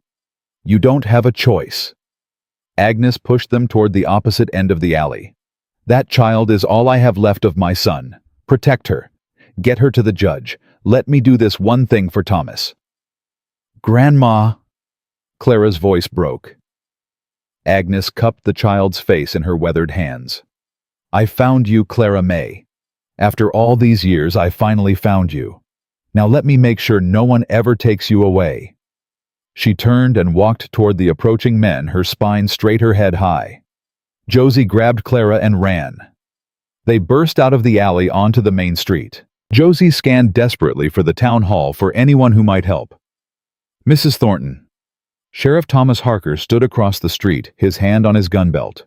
You don't have a choice. Agnes pushed them toward the opposite end of the alley. That child is all I have left of my son. Protect her. Get her to the judge. Let me do this one thing for Thomas. Grandma. Clara's voice broke. Agnes cupped the child's face in her weathered hands. I found you, Clara May. After all these years, I finally found you. Now let me make sure no one ever takes you away. She turned and walked toward the approaching men, her spine straight, her head high. Josie grabbed Clara and ran. They burst out of the alley onto the main street. Josie scanned desperately for the town hall for anyone who might help. Mrs. Thornton. Sheriff Thomas Harker stood across the street, his hand on his gun belt.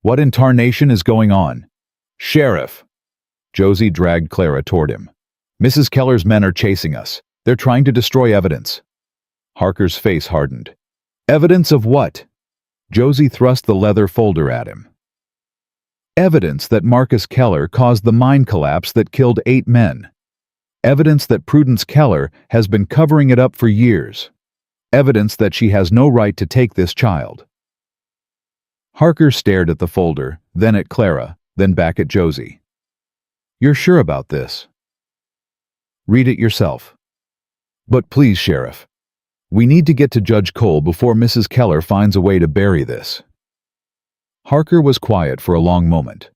What in tarnation is going on? Sheriff. Josie dragged Clara toward him. Mrs. Keller's men are chasing us. They're trying to destroy evidence. Harker's face hardened. Evidence of what? Josie thrust the leather folder at him. Evidence that Marcus Keller caused the mine collapse that killed 8 men. Evidence that Prudence Keller has been covering it up for years. Evidence that she has no right to take this child. Harker stared at the folder, then at Clara, then back at Josie. You're sure about this? Read it yourself. But please, Sheriff. We need to get to Judge Cole before Mrs. Keller finds a way to bury this. Harker was quiet for a long moment.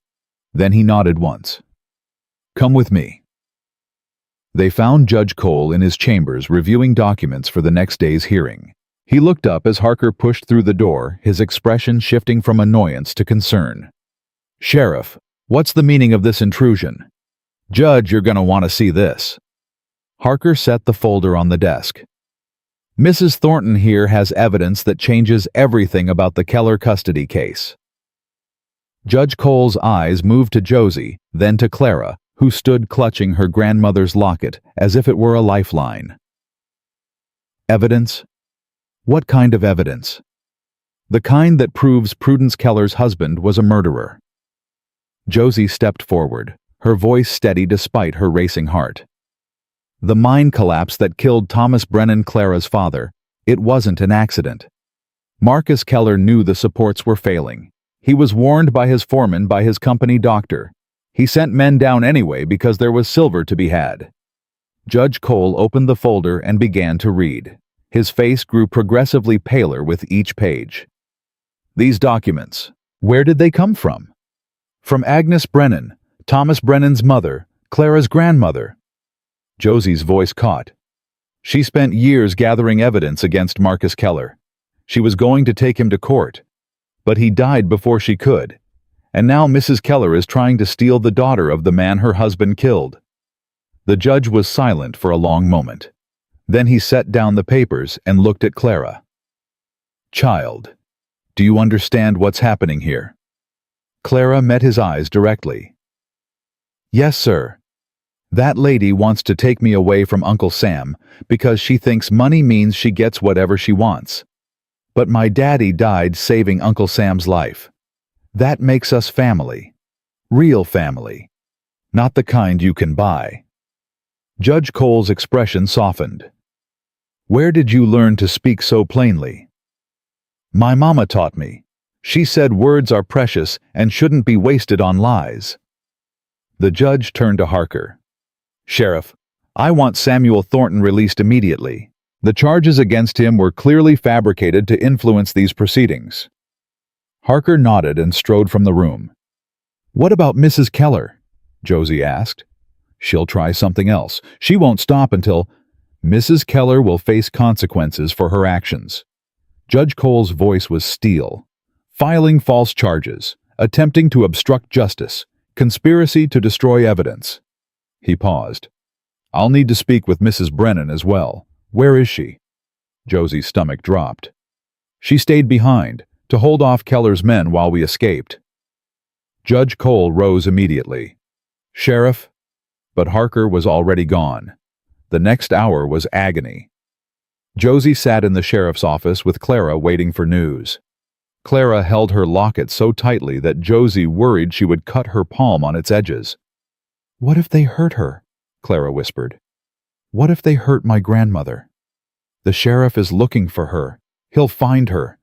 Then he nodded once. Come with me. They found Judge Cole in his chambers reviewing documents for the next day's hearing. He looked up as Harker pushed through the door, his expression shifting from annoyance to concern. Sheriff, what's the meaning of this intrusion? Judge, you're going to want to see this. Harker set the folder on the desk. Mrs. Thornton here has evidence that changes everything about the Keller custody case. Judge Cole's eyes moved to Josie, then to Clara, who stood clutching her grandmother's locket as if it were a lifeline. Evidence? What kind of evidence? The kind that proves Prudence Keller's husband was a murderer. Josie stepped forward, her voice steady despite her racing heart. The mine collapse that killed Thomas Brennan, Clara's father, it wasn't an accident. Marcus Keller knew the supports were failing. He was warned by his foreman, by his company doctor. He sent men down anyway because there was silver to be had. Judge Cole opened the folder and began to read. His face grew progressively paler with each page. These documents, where did they come from? From Agnes Brennan, Thomas Brennan's mother, Clara's grandmother. Josie's voice caught. She spent years gathering evidence against Marcus Keller. She was going to take him to court. But he died before she could. And now Mrs. Keller is trying to steal the daughter of the man her husband killed. The judge was silent for a long moment. Then he set down the papers and looked at Clara. Child, do you understand what's happening here? Clara met his eyes directly. Yes, sir. That lady wants to take me away from Uncle Sam because she thinks money means she gets whatever she wants. But my daddy died saving Uncle Sam's life. That makes us family. Real family. Not the kind you can buy. Judge Cole's expression softened. Where did you learn to speak so plainly? My mama taught me. She said words are precious and shouldn't be wasted on lies. The judge turned to Harker. "Sheriff, I want Samuel Thornton released immediately. The charges against him were clearly fabricated to influence these proceedings." Harker nodded and strode from the room. "What about Mrs. Keller?" Josie asked. "She'll try something else. She won't stop until—" "Mrs. Keller will face consequences for her actions." Judge Cole's voice was steel. "Filing false charges, attempting to obstruct justice, conspiracy to destroy evidence." He paused. "I'll need to speak with Mrs. Brennan as well. Where is she?" Josie's stomach dropped. "She stayed behind, to hold off Keller's men while we escaped." Judge Cole rose immediately. "Sheriff," but Harker was already gone. The next hour was agony. Josie sat in the sheriff's office with Clara waiting for news. Clara held her locket so tightly that Josie worried she would cut her palm on its edges. "What if they hurt her?" Clara whispered. "What if they hurt my grandmother? The sheriff is looking for her. He'll find her."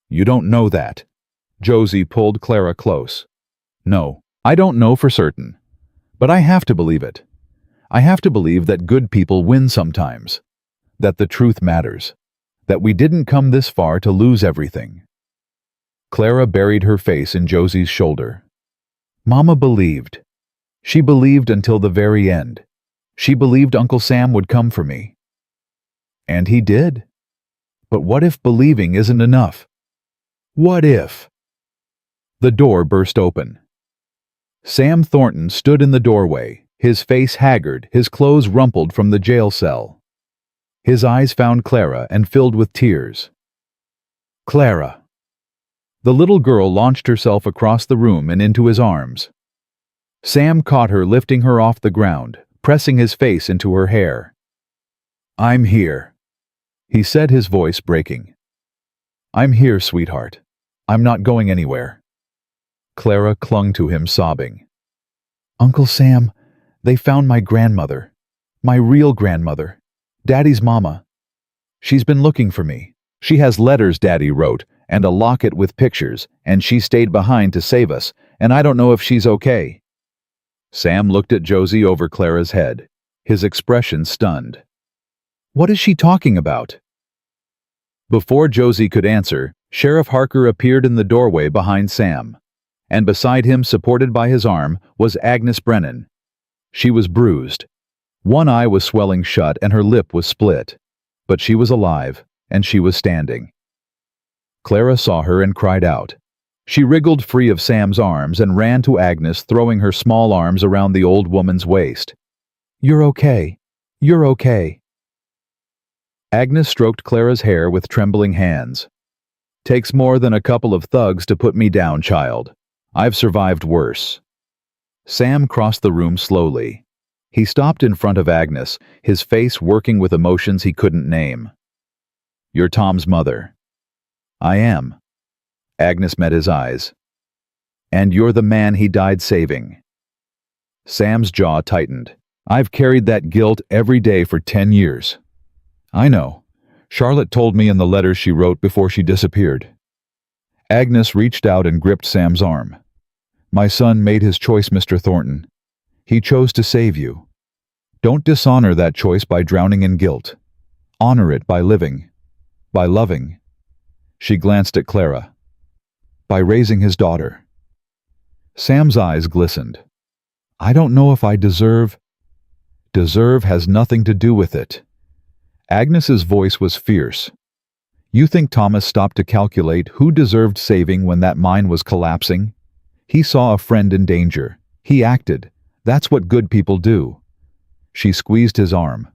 "You don't know that." Josie pulled Clara close. "No, I don't know for certain. But I have to believe it. I have to believe that good people win sometimes. That the truth matters. That we didn't come this far to lose everything." Clara buried her face in Josie's shoulder. "Mama believed. She believed until the very end. She believed Uncle Sam would come for me." "And he did. But what if believing isn't enough? What if—" The door burst open. Sam Thornton stood in the doorway, his face haggard, his clothes rumpled from the jail cell. His eyes found Clara and filled with tears. "Clara." The little girl launched herself across the room and into his arms. Sam caught her, lifting her off the ground, pressing his face into her hair. "I'm here," he said, his voice breaking. "I'm here, sweetheart. I'm not going anywhere." Clara clung to him, sobbing. "Uncle Sam, they found my grandmother. My real grandmother. Daddy's mama. She's been looking for me. She has letters Daddy wrote, and a locket with pictures, and she stayed behind to save us, and I don't know if she's okay." Sam looked at Josie over Clara's head, his expression stunned. "What is she talking about?" Before Josie could answer, Sheriff Harker appeared in the doorway behind Sam, and beside him, supported by his arm, was Agnes Brennan. She was bruised. One eye was swelling shut and her lip was split, but she was alive, and she was standing. Clara saw her and cried out. She wriggled free of Sam's arms and ran to Agnes, throwing her small arms around the old woman's waist. "You're okay. You're okay." Agnes stroked Clara's hair with trembling hands. "Takes more than a couple of thugs to put me down, child. I've survived worse." Sam crossed the room slowly. He stopped in front of Agnes, his face working with emotions he couldn't name. "You're Tom's mother." "I am." Agnes met his eyes. "And you're the man he died saving." Sam's jaw tightened. "I've carried that guilt every day for 10 years. "I know. Charlotte told me in the letters she wrote before she disappeared." Agnes reached out and gripped Sam's arm. "My son made his choice, Mr. Thornton. He chose to save you. Don't dishonor that choice by drowning in guilt. Honor it by living. By loving." She glanced at Clara. "By raising his daughter." Sam's eyes glistened. "I don't know if I deserve—" "Deserve has nothing to do with it." Agnes's voice was fierce. "You think Thomas stopped to calculate who deserved saving when that mine was collapsing? He saw a friend in danger. He acted. That's what good people do." She squeezed his arm.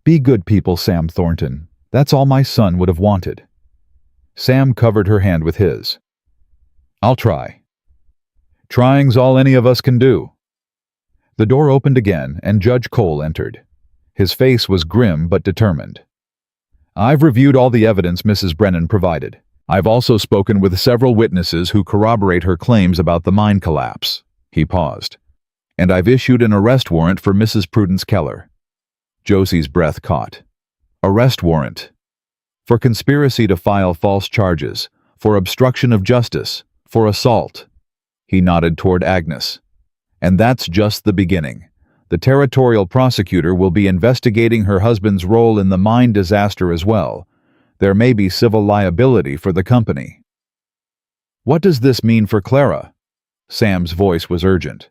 "Be good people, Sam Thornton. That's all my son would have wanted." Sam covered her hand with his. "I'll try. Trying's all any of us can do." The door opened again, and Judge Cole entered. His face was grim but determined. "I've reviewed all the evidence Mrs. Brennan provided. I've also spoken with several witnesses who corroborate her claims about the mine collapse." He paused. "And I've issued an arrest warrant for Mrs. Prudence Keller." Josie's breath caught. "Arrest warrant? For conspiracy to file false charges, for obstruction of justice, for assault." He nodded toward Agnes. And that's just the beginning. The territorial prosecutor will be investigating her husband's role in the mine disaster as well. There may be civil liability for the company. What does this mean for Clara? Sam's voice was urgent.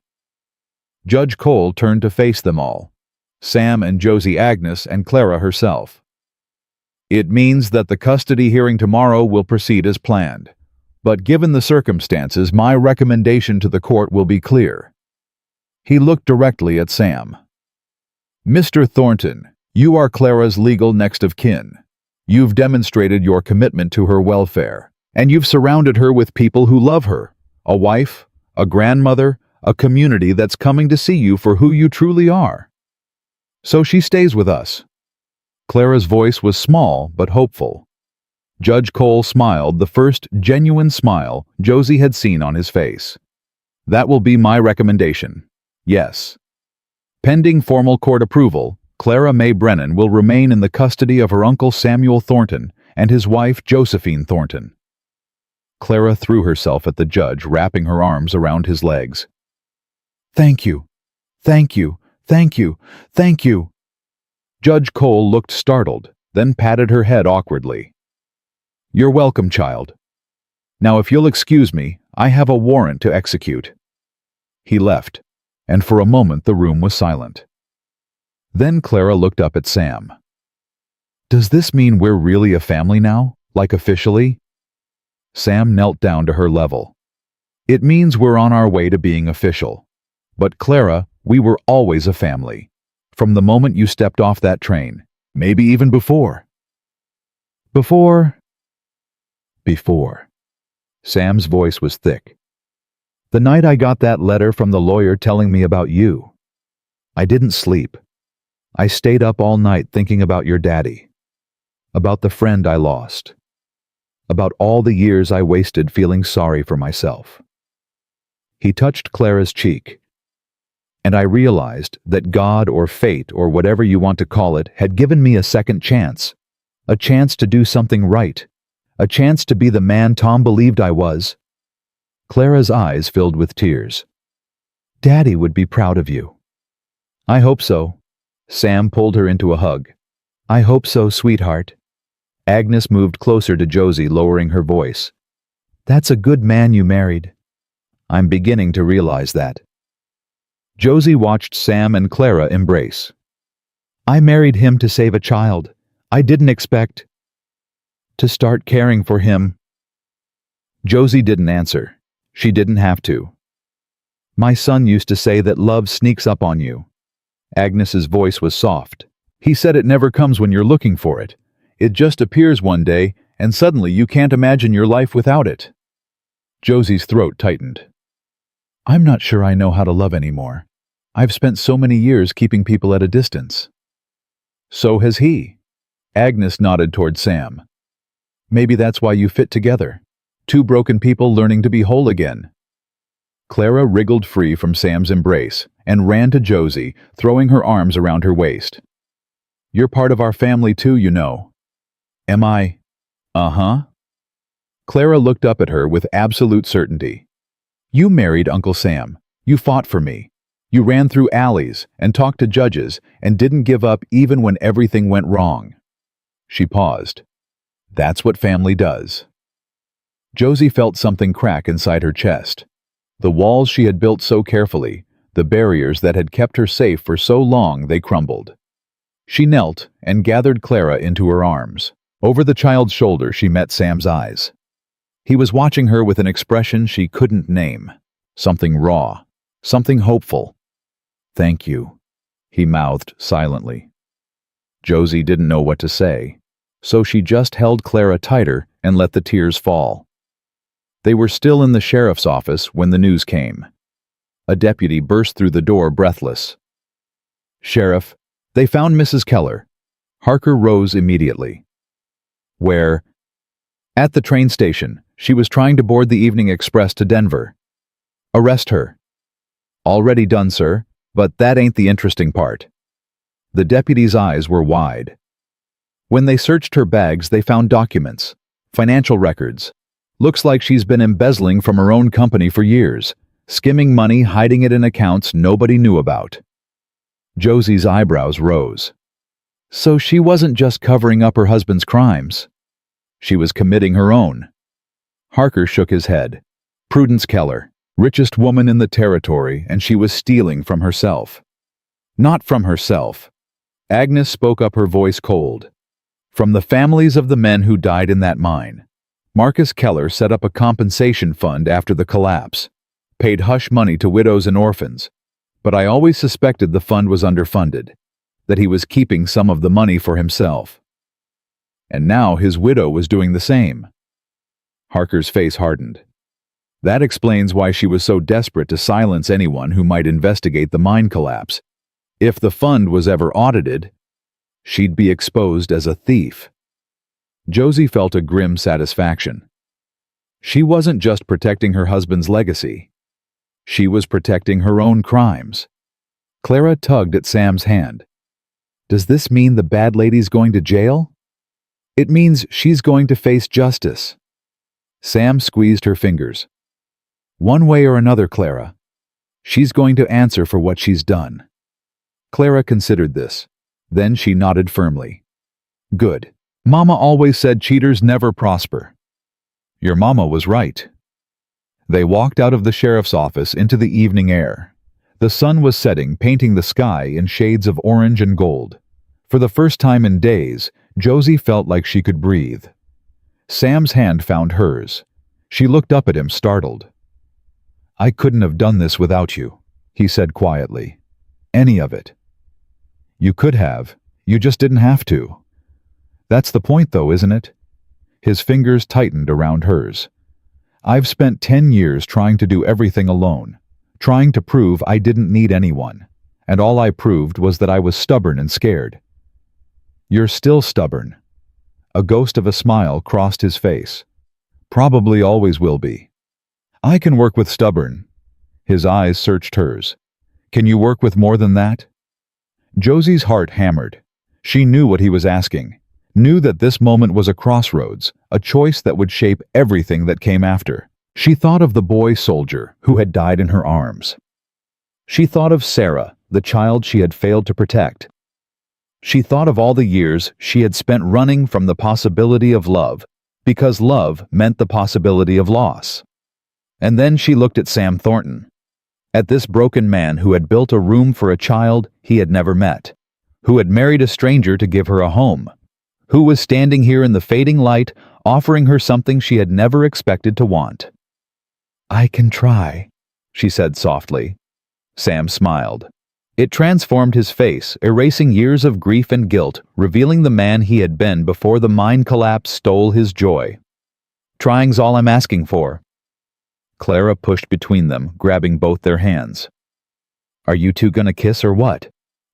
Judge Cole turned to face them all. Sam and Josie Agnes and Clara herself. It means that the custody hearing tomorrow will proceed as planned. But given the circumstances, my recommendation to the court will be clear. He looked directly at Sam. Mr. Thornton, you are Clara's legal next of kin. You've demonstrated your commitment to her welfare, and you've surrounded her with people who love her, a wife, a grandmother, a community that's coming to see you for who you truly are. So she stays with us. Clara's voice was small but hopeful. Judge Cole smiled, the first genuine smile Josie had seen on his face. That will be my recommendation. Yes. Pending formal court approval, Clara May Brennan will remain in the custody of her uncle Samuel Thornton and his wife Josephine Thornton. Clara threw herself at the judge, wrapping her arms around his legs. Thank you. Thank you. Thank you. Thank you. Judge Cole looked startled, then patted her head awkwardly. You're welcome, child. Now if you'll excuse me, I have a warrant to execute. He left, and for a moment the room was silent. Then Clara looked up at Sam. Does this mean we're really a family now, like officially? Sam knelt down to her level. It means we're on our way to being official. But Clara, we were always a family. From the moment you stepped off that train, maybe even before. Before. Sam's voice was thick. The night I got that letter from the lawyer telling me about you, I didn't sleep. I stayed up all night thinking about your daddy, about the friend I lost, about all the years I wasted feeling sorry for myself. He touched Clara's cheek, and I realized that God or fate or whatever you want to call it had given me a second chance, a chance to do something right, a chance to be the man Tom believed I was. Clara's eyes filled with tears. Daddy would be proud of you. I hope so. Sam pulled her into a hug. I hope so, sweetheart. Agnes moved closer to Josie, lowering her voice. That's a good man you married. I'm beginning to realize that. Josie watched Sam and Clara embrace. I married him to save a child. I didn't expect to start caring for him. Josie didn't answer. She didn't have to. My son used to say that love sneaks up on you. Agnes's voice was soft. He said it never comes when you're looking for it. It just appears one day, and suddenly you can't imagine your life without it. Josie's throat tightened. I'm not sure I know how to love anymore. I've spent so many years keeping people at a distance. So has he. Agnes nodded toward Sam. Maybe that's why you fit together. Two broken people learning to be whole again. Clara wriggled free from Sam's embrace and ran to Josie, throwing her arms around her waist. You're part of our family too, you know. Am I? Uh-huh. Clara looked up at her with absolute certainty. You married Uncle Sam. You fought for me. You ran through alleys and talked to judges and didn't give up even when everything went wrong. She paused. That's what family does. Josie felt something crack inside her chest. The walls she had built so carefully, the barriers that had kept her safe for so long, they crumbled. She knelt and gathered Clara into her arms. Over the child's shoulder she met Sam's eyes. He was watching her with an expression she couldn't name. Something raw, something hopeful. Thank you, he mouthed silently. Josie didn't know what to say, so she just held Clara tighter and let the tears fall. They were still in the sheriff's office when the news came. A deputy burst through the door, breathless. Sheriff, they found Mrs. Keller. Harker rose immediately. Where? At the train station. She was trying to board the evening express to Denver. Arrest her. Already done, sir, but that ain't the interesting part. The deputy's eyes were wide. When they searched her bags, they found documents, financial records. Looks like she's been embezzling from her own company for years. skimming money, hiding it in accounts nobody knew about. Josie's eyebrows rose. So she wasn't just covering up her husband's crimes. She was committing her own. Harker shook his head. Prudence Keller, richest woman in the territory, and she was stealing from herself. Not from herself. Agnes spoke up, her voice cold. From the families of the men who died in that mine. Marcus Keller set up a compensation fund after the collapse, paid hush money to widows and orphans, but I always suspected the fund was underfunded, that he was keeping some of the money for himself. And now his widow was doing the same. Harker's face hardened. That explains why she was so desperate to silence anyone who might investigate the mine collapse. If the fund was ever audited, she'd be exposed as a thief. Josie felt a grim satisfaction. She wasn't just protecting her husband's legacy. She was protecting her own crimes. Clara tugged at Sam's hand. Does this mean the bad lady's going to jail? It means she's going to face justice. Sam squeezed her fingers. One way or another, Clara. She's going to answer for what she's done. Clara considered this. Then she nodded firmly. Good. Mama always said cheaters never prosper. Your mama was right. They walked out of the sheriff's office into the evening air. The sun was setting, painting the sky in shades of orange and gold. For the first time in days, Josie felt like she could breathe. Sam's hand found hers. She looked up at him, startled. I couldn't have done this without you, he said quietly. Any of it. You could have. You just didn't have to. That's the point, though, isn't it? His fingers tightened around hers. I've spent 10 years trying to do everything alone, trying to prove I didn't need anyone, and all I proved was that I was stubborn and scared. You're still stubborn. A ghost of a smile crossed his face. Probably always will be. I can work with stubborn. His eyes searched hers. Can you work with more than that? Josie's heart hammered. She knew what he was asking, knew that this moment was a crossroads, a choice that would shape everything that came after. She thought of the boy soldier who had died in her arms. She thought of Sarah, the child she had failed to protect. She thought of all the years she had spent running from the possibility of love, because love meant the possibility of loss. And then she looked at Sam Thornton, at this broken man who had built a room for a child he had never met, who had married a stranger to give her a home, who was standing here in the fading light, offering her something she had never expected to want. I can try, she said softly. Sam smiled. It transformed his face, erasing years of grief and guilt, revealing the man he had been before the mine collapse stole his joy. Trying's all I'm asking for. Clara pushed between them, grabbing both their hands. Are you two gonna kiss or what?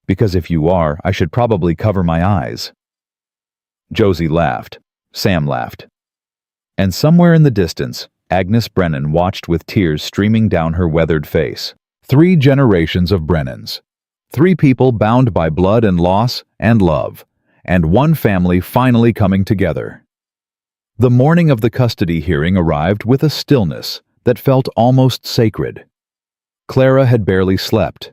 Because if you are, I should probably cover my eyes. Josie laughed. Sam laughed. And somewhere in the distance, Agnes Brennan watched with tears streaming down her weathered face. 3 generations of Brennans. 3 people bound by blood and loss and love, and one family finally coming together. The morning of the custody hearing arrived with a stillness that felt almost sacred. Clara had barely slept.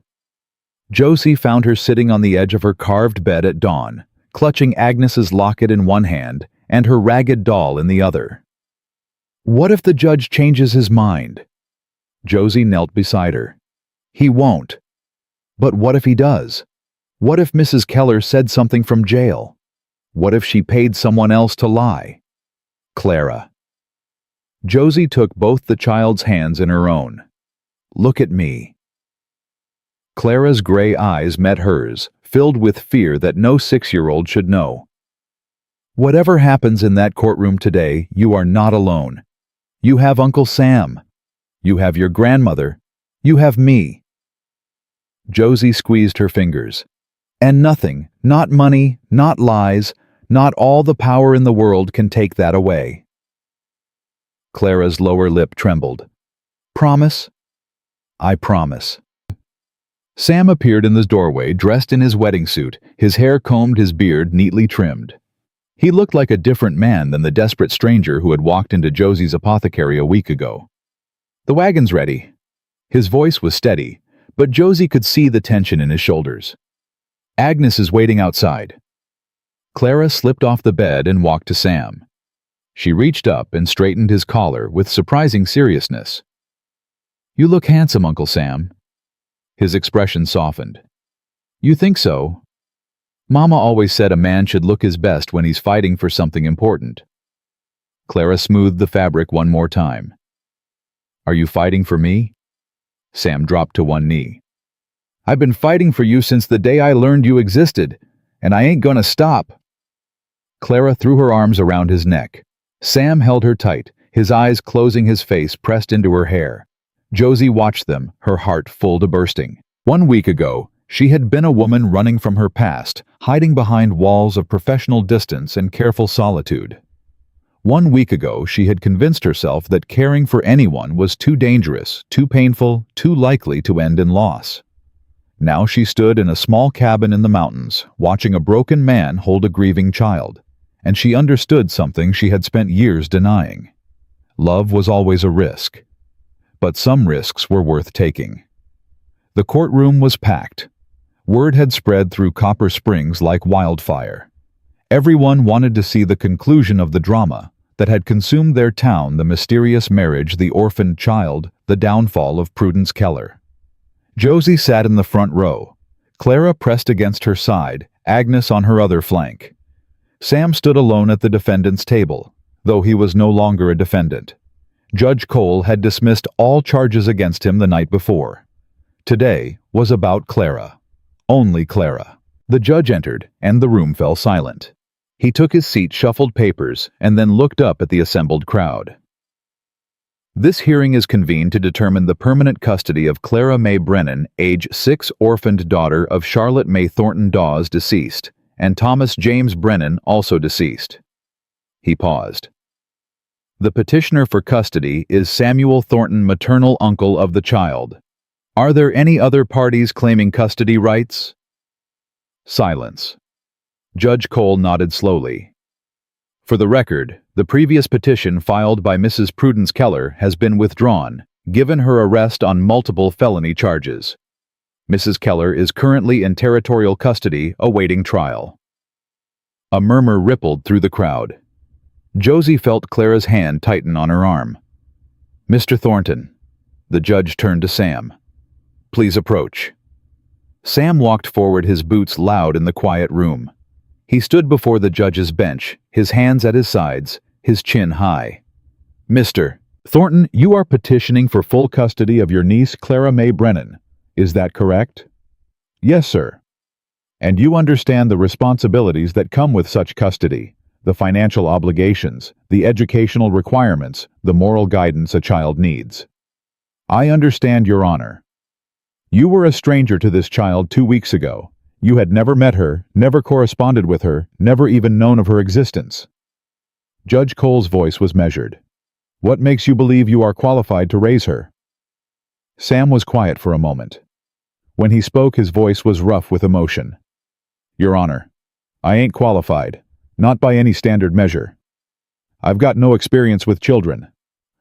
Josie found her sitting on the edge of her carved bed at dawn, clutching Agnes's locket in one hand and her ragged doll in the other. What if the judge changes his mind? Josie knelt beside her. He won't. But what if he does? What if Mrs. Keller said something from jail? What if she paid someone else to lie? Clara. Josie took both the child's hands in her own. Look at me. Clara's gray eyes met hers, filled with fear that no 6-year-old should know. Whatever happens in that courtroom today, you are not alone. You have Uncle Sam. You have your grandmother. You have me. Josie squeezed her fingers. And nothing, not money, not lies, not all the power in the world can take that away. Clara's lower lip trembled. Promise? I promise. Sam appeared in the doorway, dressed in his wedding suit, his hair combed, his beard neatly trimmed. He looked like a different man than the desperate stranger who had walked into Josie's apothecary a week ago. The wagon's ready. His voice was steady, but Josie could see the tension in his shoulders. "Agnes is waiting outside." Clara slipped off the bed and walked to Sam. She reached up and straightened his collar with surprising seriousness. "You look handsome, Uncle Sam." His expression softened. "You think so?" "Mama always said a man should look his best when he's fighting for something important." Clara smoothed the fabric one more time. "Are you fighting for me?" Sam dropped to one knee. "I've been fighting for you since the day I learned you existed, and I ain't gonna stop." Clara threw her arms around his neck. Sam held her tight, his eyes closing, his face pressed into her hair. Josie watched them, her heart full to bursting. 1 week ago, she had been a woman running from her past, hiding behind walls of professional distance and careful solitude. 1 week ago, she had convinced herself that caring for anyone was too dangerous, too painful, too likely to end in loss. Now she stood in a small cabin in the mountains, watching a broken man hold a grieving child, and she understood something she had spent years denying. Love was always a risk, but some risks were worth taking. The courtroom was packed. Word had spread through Copper Springs like wildfire. Everyone wanted to see the conclusion of the drama that had consumed their town: the mysterious marriage, the orphaned child, the downfall of Prudence Keller. Josie sat in the front row. Clara pressed against her side, Agnes on her other flank. Sam stood alone at the defendant's table, though he was no longer a defendant. Judge Cole had dismissed all charges against him the night before. Today was about Clara. Only Clara. The judge entered, and the room fell silent. He took his seat, shuffled papers, and then looked up at the assembled crowd. "This hearing is convened to determine the permanent custody of Clara May Brennan, age 6, orphaned daughter of Charlotte May Thornton Dawes, deceased, and Thomas James Brennan, also deceased." He paused. "The petitioner for custody is Samuel Thornton, maternal uncle of the child. Are there any other parties claiming custody rights?" Silence. Judge Cole nodded slowly. "For the record, the previous petition filed by Mrs. Prudence Keller has been withdrawn, given her arrest on multiple felony charges. Mrs. Keller is currently in territorial custody awaiting trial." A murmur rippled through the crowd. Josie felt Clara's hand tighten on her arm. "Mr. Thornton." The judge turned to Sam. "Please approach." Sam walked forward, his boots loud in the quiet room. He stood before the judge's bench, his hands at his sides, his chin high. "Mr. Thornton, you are petitioning for full custody of your niece Clara May Brennan. Is that correct?" "Yes, sir." "And you understand the responsibilities that come with such custody, the financial obligations, the educational requirements, the moral guidance a child needs?" "I understand, Your Honor." "You were a stranger to this child 2 weeks ago. You had never met her, never corresponded with her, never even known of her existence." Judge Cole's voice was measured. "What makes you believe you are qualified to raise her?" Sam was quiet for a moment. When he spoke, his voice was rough with emotion. "Your Honor, I ain't qualified, not by any standard measure. I've got no experience with children.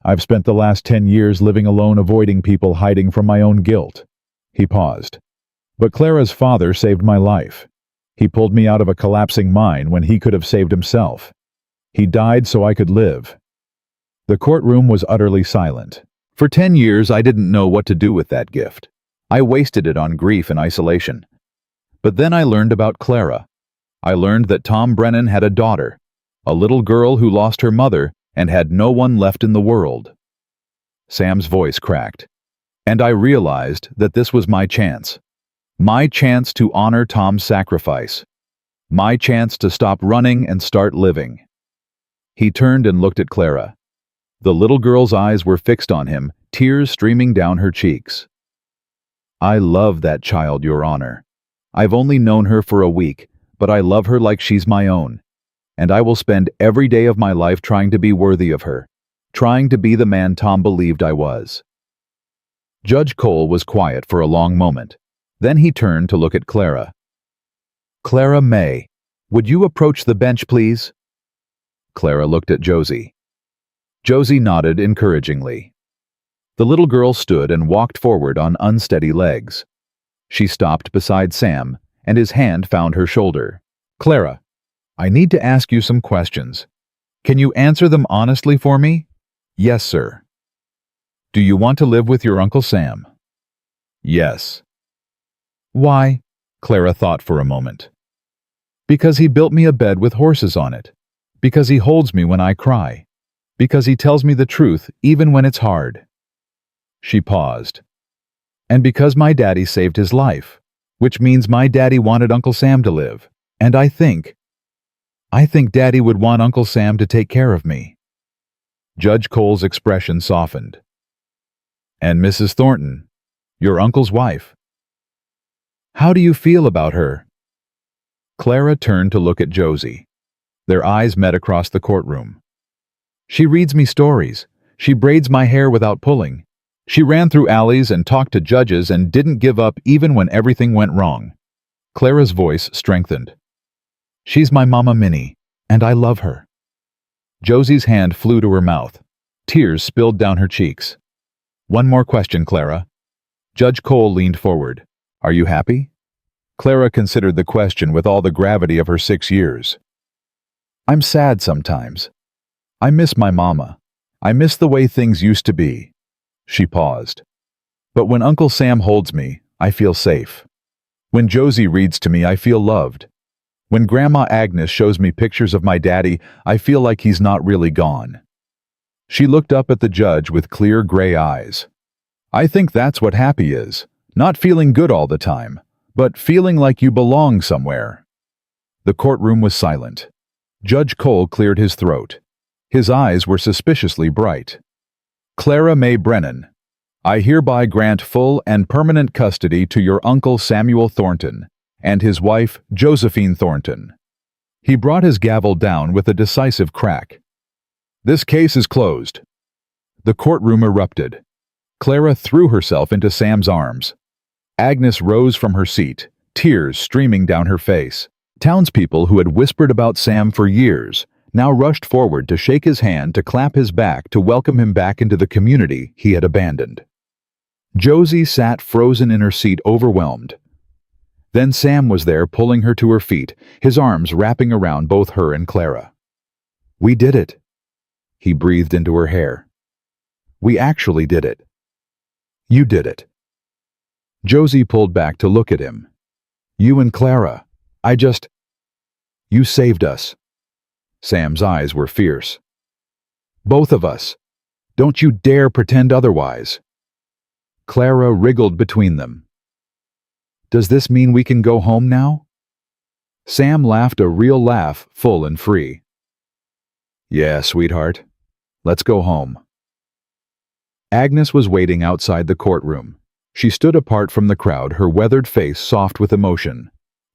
I've spent the last 10 years living alone, avoiding people, hiding from my own guilt." He paused. "But Clara's father saved my life. He pulled me out of a collapsing mine when he could have saved himself. He died so I could live." The courtroom was utterly silent. "For 10 years I didn't know what to do with that gift. I wasted it on grief and isolation. But then I learned about Clara. I learned that Tom Brennan had a daughter, a little girl who lost her mother and had no one left in the world." Sam's voice cracked. "And I realized that this was my chance. My chance to honor Tom's sacrifice. My chance to stop running and start living." He turned and looked at Clara. The little girl's eyes were fixed on him, tears streaming down her cheeks. "I love that child, Your Honor. I've only known her for a week, but I love her like she's my own. And I will spend every day of my life trying to be worthy of her, trying to be the man Tom believed I was." Judge Cole was quiet for a long moment. Then he turned to look at Clara. "Clara May, would you approach the bench, please?" Clara looked at Josie. Josie nodded encouragingly. The little girl stood and walked forward on unsteady legs. She stopped beside Sam, and his hand found her shoulder. "Clara, I need to ask you some questions. Can you answer them honestly for me?" "Yes, sir." "Do you want to live with your Uncle Sam?" "Yes." "Why?" Clara thought for a moment. "Because he built me a bed with horses on it. Because he holds me when I cry. Because he tells me the truth even when it's hard." She paused. "And because my daddy saved his life, which means my daddy wanted Uncle Sam to live. And I think Daddy would want Uncle Sam to take care of me." Judge Cole's expression softened. "And Mrs. Thornton, your uncle's wife. How do you feel about her?" Clara turned to look at Josie. Their eyes met across the courtroom. "She reads me stories. She braids my hair without pulling. She ran through alleys and talked to judges and didn't give up even when everything went wrong." Clara's voice strengthened. "She's my Mama Minnie, and I love her." Josie's hand flew to her mouth. Tears spilled down her cheeks. "One more question, Clara." Judge Cole leaned forward. "Are you happy?" Clara considered the question with all the gravity of her 6 years. "I'm sad sometimes. I miss my mama. I miss the way things used to be." She paused. "But when Uncle Sam holds me, I feel safe. When Josie reads to me, I feel loved. When Grandma Agnes shows me pictures of my daddy, I feel like he's not really gone." She looked up at the judge with clear gray eyes. "I think that's what happy is. Not feeling good all the time, but feeling like you belong somewhere." The courtroom was silent. Judge Cole cleared his throat. His eyes were suspiciously bright. "Clara May Brennan, I hereby grant full and permanent custody to your Uncle Samuel Thornton and his wife Josephine Thornton." He brought his gavel down with a decisive crack. "This case is closed." The courtroom erupted. Clara threw herself into Sam's arms. Agnes rose from her seat, tears streaming down her face. Townspeople who had whispered about Sam for years now rushed forward to shake his hand, to clap his back, to welcome him back into the community he had abandoned. Josie sat frozen in her seat, overwhelmed. Then Sam was there, pulling her to her feet, his arms wrapping around both her and Clara. "We did it." He breathed into her hair. "We actually did it. You did it." Josie pulled back to look at him. "You and Clara. You saved us." Sam's eyes were fierce. "Both of us. Don't you dare pretend otherwise." Clara wriggled between them. "Does this mean we can go home now?" Sam laughed a real laugh, full and free. "Yeah, sweetheart. Let's go home." Agnes was waiting outside the courtroom. She stood apart from the crowd, her weathered face soft with emotion.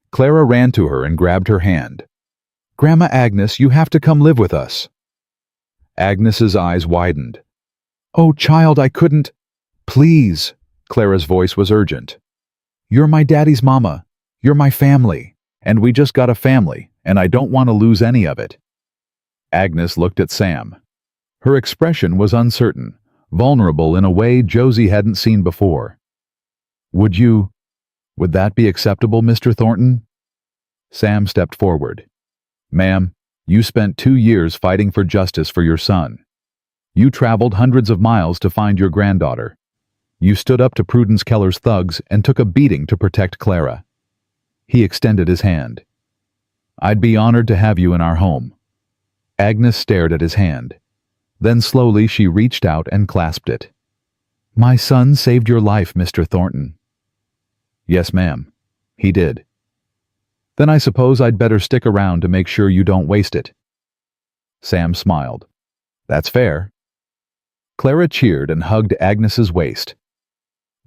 Clara ran to her and grabbed her hand. "Grandma Agnes, you have to come live with us." Agnes's eyes widened. "Oh, child, I couldn't." "Please." Clara's voice was urgent. "You're my daddy's mama. You're my family. And we just got a family, and I don't want to lose any of it." Agnes looked at Sam. Her expression was uncertain, vulnerable in a way Josie hadn't seen before. Would that be acceptable, Mr. Thornton?" Sam stepped forward. "Ma'am, you spent 2 years fighting for justice for your son. You traveled hundreds of miles to find your granddaughter. You stood up to Prudence Keller's thugs and took a beating to protect Clara." He extended his hand. "I'd be honored to have you in our home." Agnes stared at his hand. Then slowly she reached out and clasped it. "My son saved your life, Mr. Thornton." "Yes, ma'am. He did." "Then I suppose I'd better stick around to make sure you don't waste it." Sam smiled. "That's fair." Clara cheered and hugged Agnes's waist.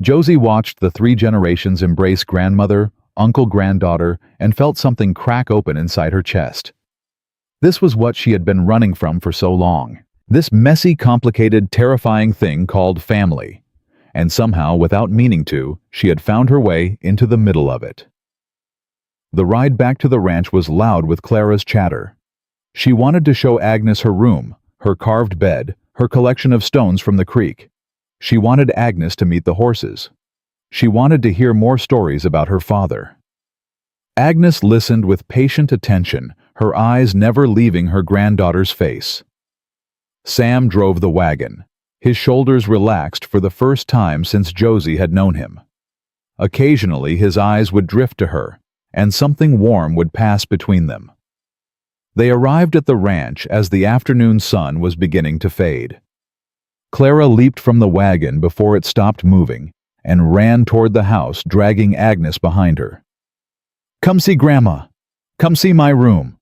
Josie watched the 3 generations embrace grandmother, uncle, granddaughter, and felt something crack open inside her chest. This was what she had been running from for so long. This messy, complicated, terrifying thing called family. And somehow, without meaning to, she had found her way into the middle of it. The ride back to the ranch was loud with Clara's chatter. She wanted to show Agnes her room, her carved bed, her collection of stones from the creek. She wanted Agnes to meet the horses. She wanted to hear more stories about her father. Agnes listened with patient attention, her eyes never leaving her granddaughter's face. Sam drove the wagon. His shoulders relaxed for the first time since Josie had known him. Occasionally his eyes would drift to her, and something warm would pass between them. They arrived at the ranch as the afternoon sun was beginning to fade. Clara leaped from the wagon before it stopped moving and ran toward the house, dragging Agnes behind her. "Come see Grandma! Come see my room!"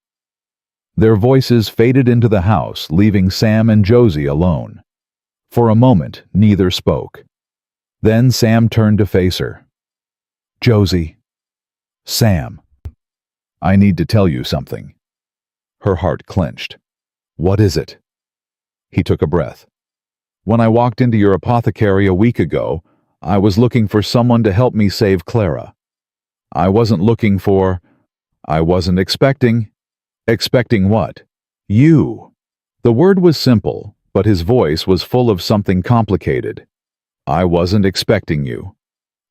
Their voices faded into the house, leaving Sam and Josie alone. For a moment, neither spoke. Then Sam turned to face her. "Josie." "Sam, I need to tell you something." Her heart clenched. "What is it?" He took a breath. "When I walked into your apothecary a week ago, I was looking for someone to help me save Clara. I wasn't expecting. Expecting what? You." The word was simple, but his voice was full of something complicated. "I wasn't expecting you."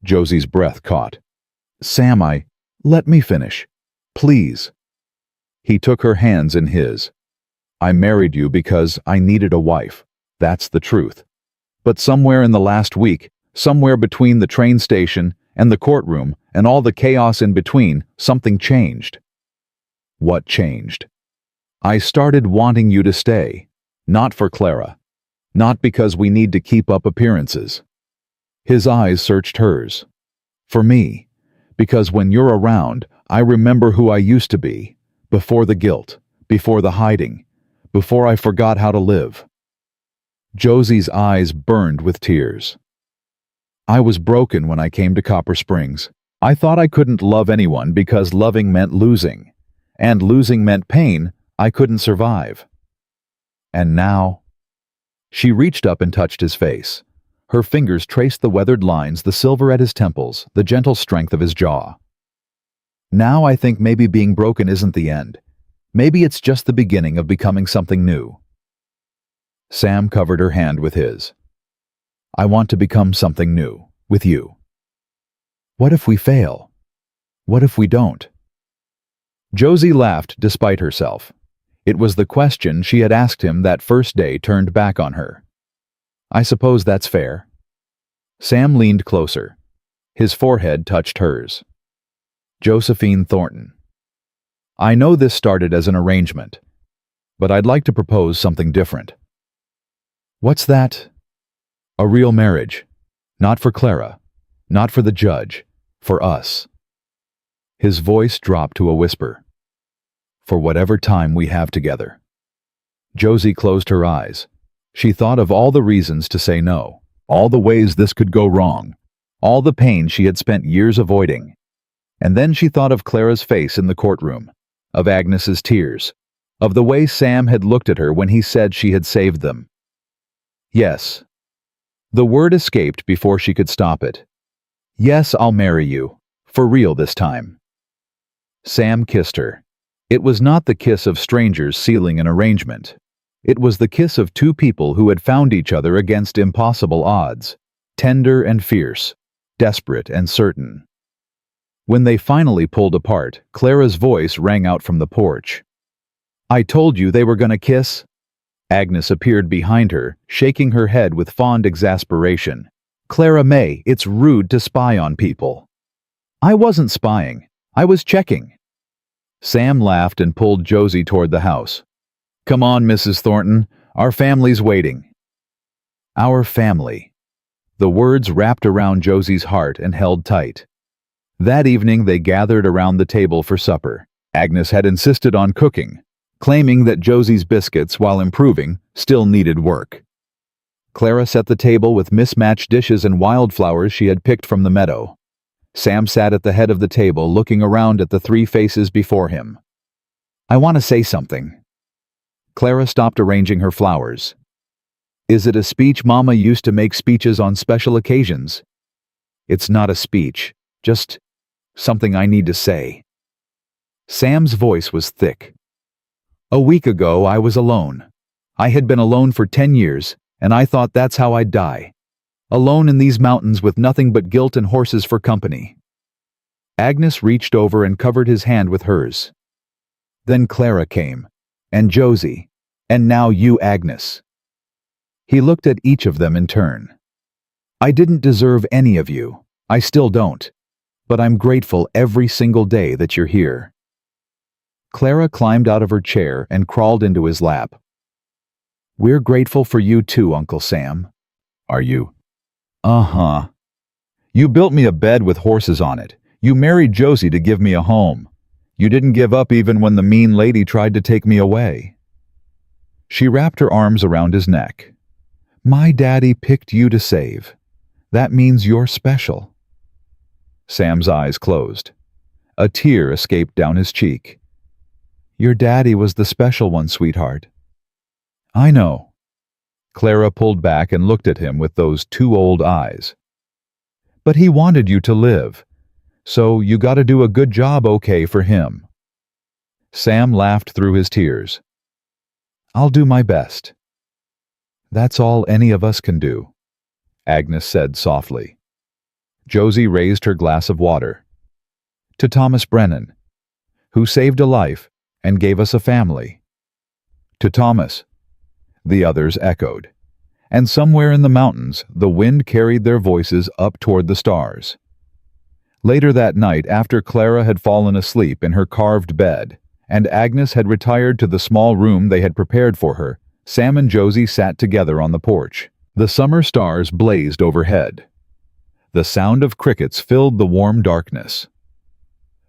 Josie's breath caught. "Sam, let me finish. Please." He took her hands in his. "I married you because I needed a wife. That's the truth. But somewhere in the last week, somewhere between the train station and the courtroom and all the chaos in between, something changed." "What changed?" "I started wanting you to stay. Not for Clara. Not because we need to keep up appearances." His eyes searched hers. "For me. Because when you're around, I remember who I used to be. Before the guilt. Before the hiding. Before I forgot how to live." Josie's eyes burned with tears. "I was broken when I came to Copper Springs. I thought I couldn't love anyone because loving meant losing. And losing meant pain I couldn't survive. And now—" She reached up and touched his face. Her fingers traced the weathered lines, the silver at his temples, the gentle strength of his jaw. "Now I think maybe being broken isn't the end. Maybe it's just the beginning of becoming something new." Sam covered her hand with his. "I want to become something new, with you." "What if we fail? What if we don't?" Josie laughed despite herself. It was the question she had asked him that first day turned back on her. "I suppose that's fair." Sam leaned closer. His forehead touched hers. "Josephine Thornton, I know this started as an arrangement, but I'd like to propose something different." "What's that?" "A real marriage. Not for Clara. Not for the judge. For us." His voice dropped to a whisper. "For whatever time we have together." Josie closed her eyes. She thought of all the reasons to say no, all the ways this could go wrong, all the pain she had spent years avoiding. And then she thought of Clara's face in the courtroom, of Agnes's tears, of the way Sam had looked at her when he said she had saved them. "Yes." The word escaped before she could stop it. "Yes, I'll marry you. For real this time." Sam kissed her. It was not the kiss of strangers sealing an arrangement. It was the kiss of two people who had found each other against impossible odds, tender and fierce, desperate and certain. When they finally pulled apart, Clara's voice rang out from the porch. "I told you they were gonna kiss." Agnes appeared behind her, shaking her head with fond exasperation. "Clara May, it's rude to spy on people." "I wasn't spying. I was checking." Sam laughed and pulled Josie toward the house. "Come on, Mrs. Thornton. Our family's waiting." Our family. The words wrapped around Josie's heart and held tight. That evening they gathered around the table for supper. Agnes had insisted on cooking, claiming that Josie's biscuits, while improving, still needed work. Clara set the table with mismatched dishes and wildflowers she had picked from the meadow. Sam sat at the head of the table looking around at the three faces before him. "I want to say something." Clara stopped arranging her flowers. "Is it a speech Mama used to make speeches on special occasions?" "It's not a speech, just something I need to say." Sam's voice was thick. "A week ago I was alone. I had been alone for 10 years, and I thought that's how I'd die. alone in these mountains with nothing but guilt and horses for company." Agnes reached over and covered his hand with hers. Then Clara came, and Josie, and now you, Agnes. He looked at each of them in turn. "I didn't deserve any of you. I still don't. But I'm grateful every single day that you're here." Clara climbed out of her chair and crawled into his lap. "We're grateful for you too, Uncle Sam." "Are you?" "Uh-huh. You built me a bed with horses on it. You married Josie to give me a home. You didn't give up even when the mean lady tried to take me away." She wrapped her arms around his neck. "My daddy picked you to save. That means you're special." Sam's eyes closed. A tear escaped down his cheek. "Your daddy was the special one, sweetheart." "I know." Clara pulled back and looked at him with those two old eyes. "But he wanted you to live. So you gotta do a good job, okay, for him." Sam laughed through his tears. "I'll do my best." "That's all any of us can do," Agnes said softly. Josie raised her glass of water. "To Thomas Brennan, who saved a life and gave us a family." "To Thomas," the others echoed. And somewhere in the mountains, the wind carried their voices up toward the stars. Later that night, after Clara had fallen asleep in her carved bed, and Agnes had retired to the small room they had prepared for her, Sam and Josie sat together on the porch. The summer stars blazed overhead. The sound of crickets filled the warm darkness.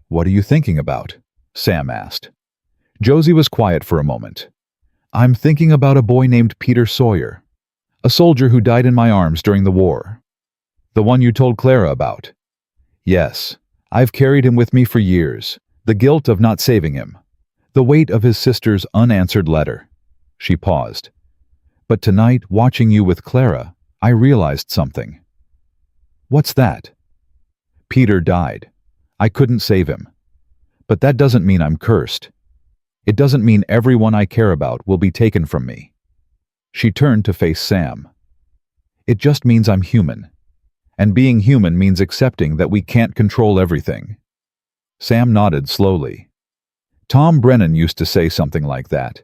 "What are you thinking about?" Sam asked. Josie was quiet for a moment. "I'm thinking about a boy named Peter Sawyer, a soldier who died in my arms during the war. The one you told Clara about." "Yes, I've carried him with me for years. The guilt of not saving him. The weight of his sister's unanswered letter." She paused. "But tonight, watching you with Clara, I realized something." "What's that?" "Peter died. I couldn't save him. But that doesn't mean I'm cursed. It doesn't mean everyone I care about will be taken from me." She turned to face Sam. "It just means I'm human. And being human means accepting that we can't control everything." Sam nodded slowly. "Tom Brennan used to say something like that.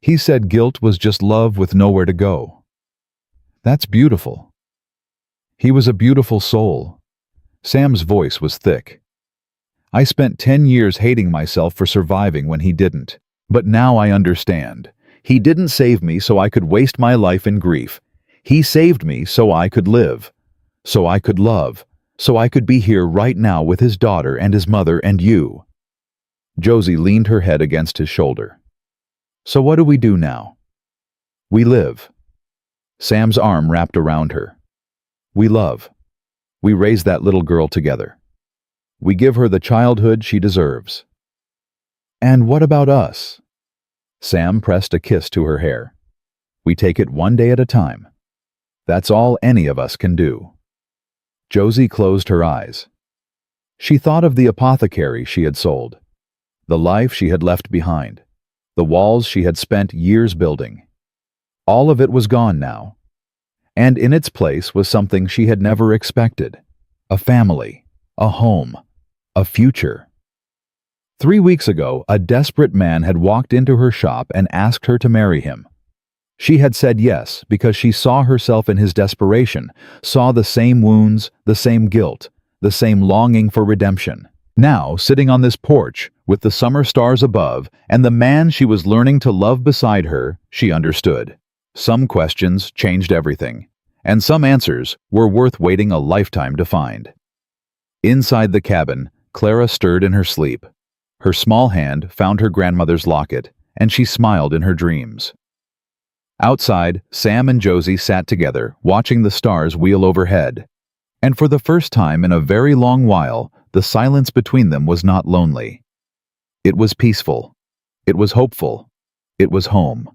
He said guilt was just love with nowhere to go." "That's beautiful." "He was a beautiful soul." Sam's voice was thick. "I spent 10 years hating myself for surviving when he didn't. But now I understand. He didn't save me so I could waste my life in grief. He saved me so I could live. So I could love, so I could be here right now with his daughter and his mother and you." Josie leaned her head against his shoulder. "So what do we do now?" "We live." Sam's arm wrapped around her. "We love. We raise that little girl together. We give her the childhood she deserves." "And what about us?" Sam pressed a kiss to her hair. "We take it one day at a time. That's all any of us can do." Josie closed her eyes. She thought of the apothecary she had sold, the life she had left behind, the walls she had spent years building. All of it was gone now. And in its place was something she had never expected: a family, a home, a future. 3 weeks ago, a desperate man had walked into her shop and asked her to marry him. She had said yes because she saw herself in his desperation, saw the same wounds, the same guilt, the same longing for redemption. Now, sitting on this porch, with the summer stars above, and the man she was learning to love beside her, she understood. Some questions changed everything, and some answers were worth waiting a lifetime to find. Inside the cabin, Clara stirred in her sleep. Her small hand found her grandmother's locket, and she smiled in her dreams. Outside, Sam and Josie sat together, watching the stars wheel overhead. And for the first time in a very long while, the silence between them was not lonely. It was peaceful. It was hopeful. It was home.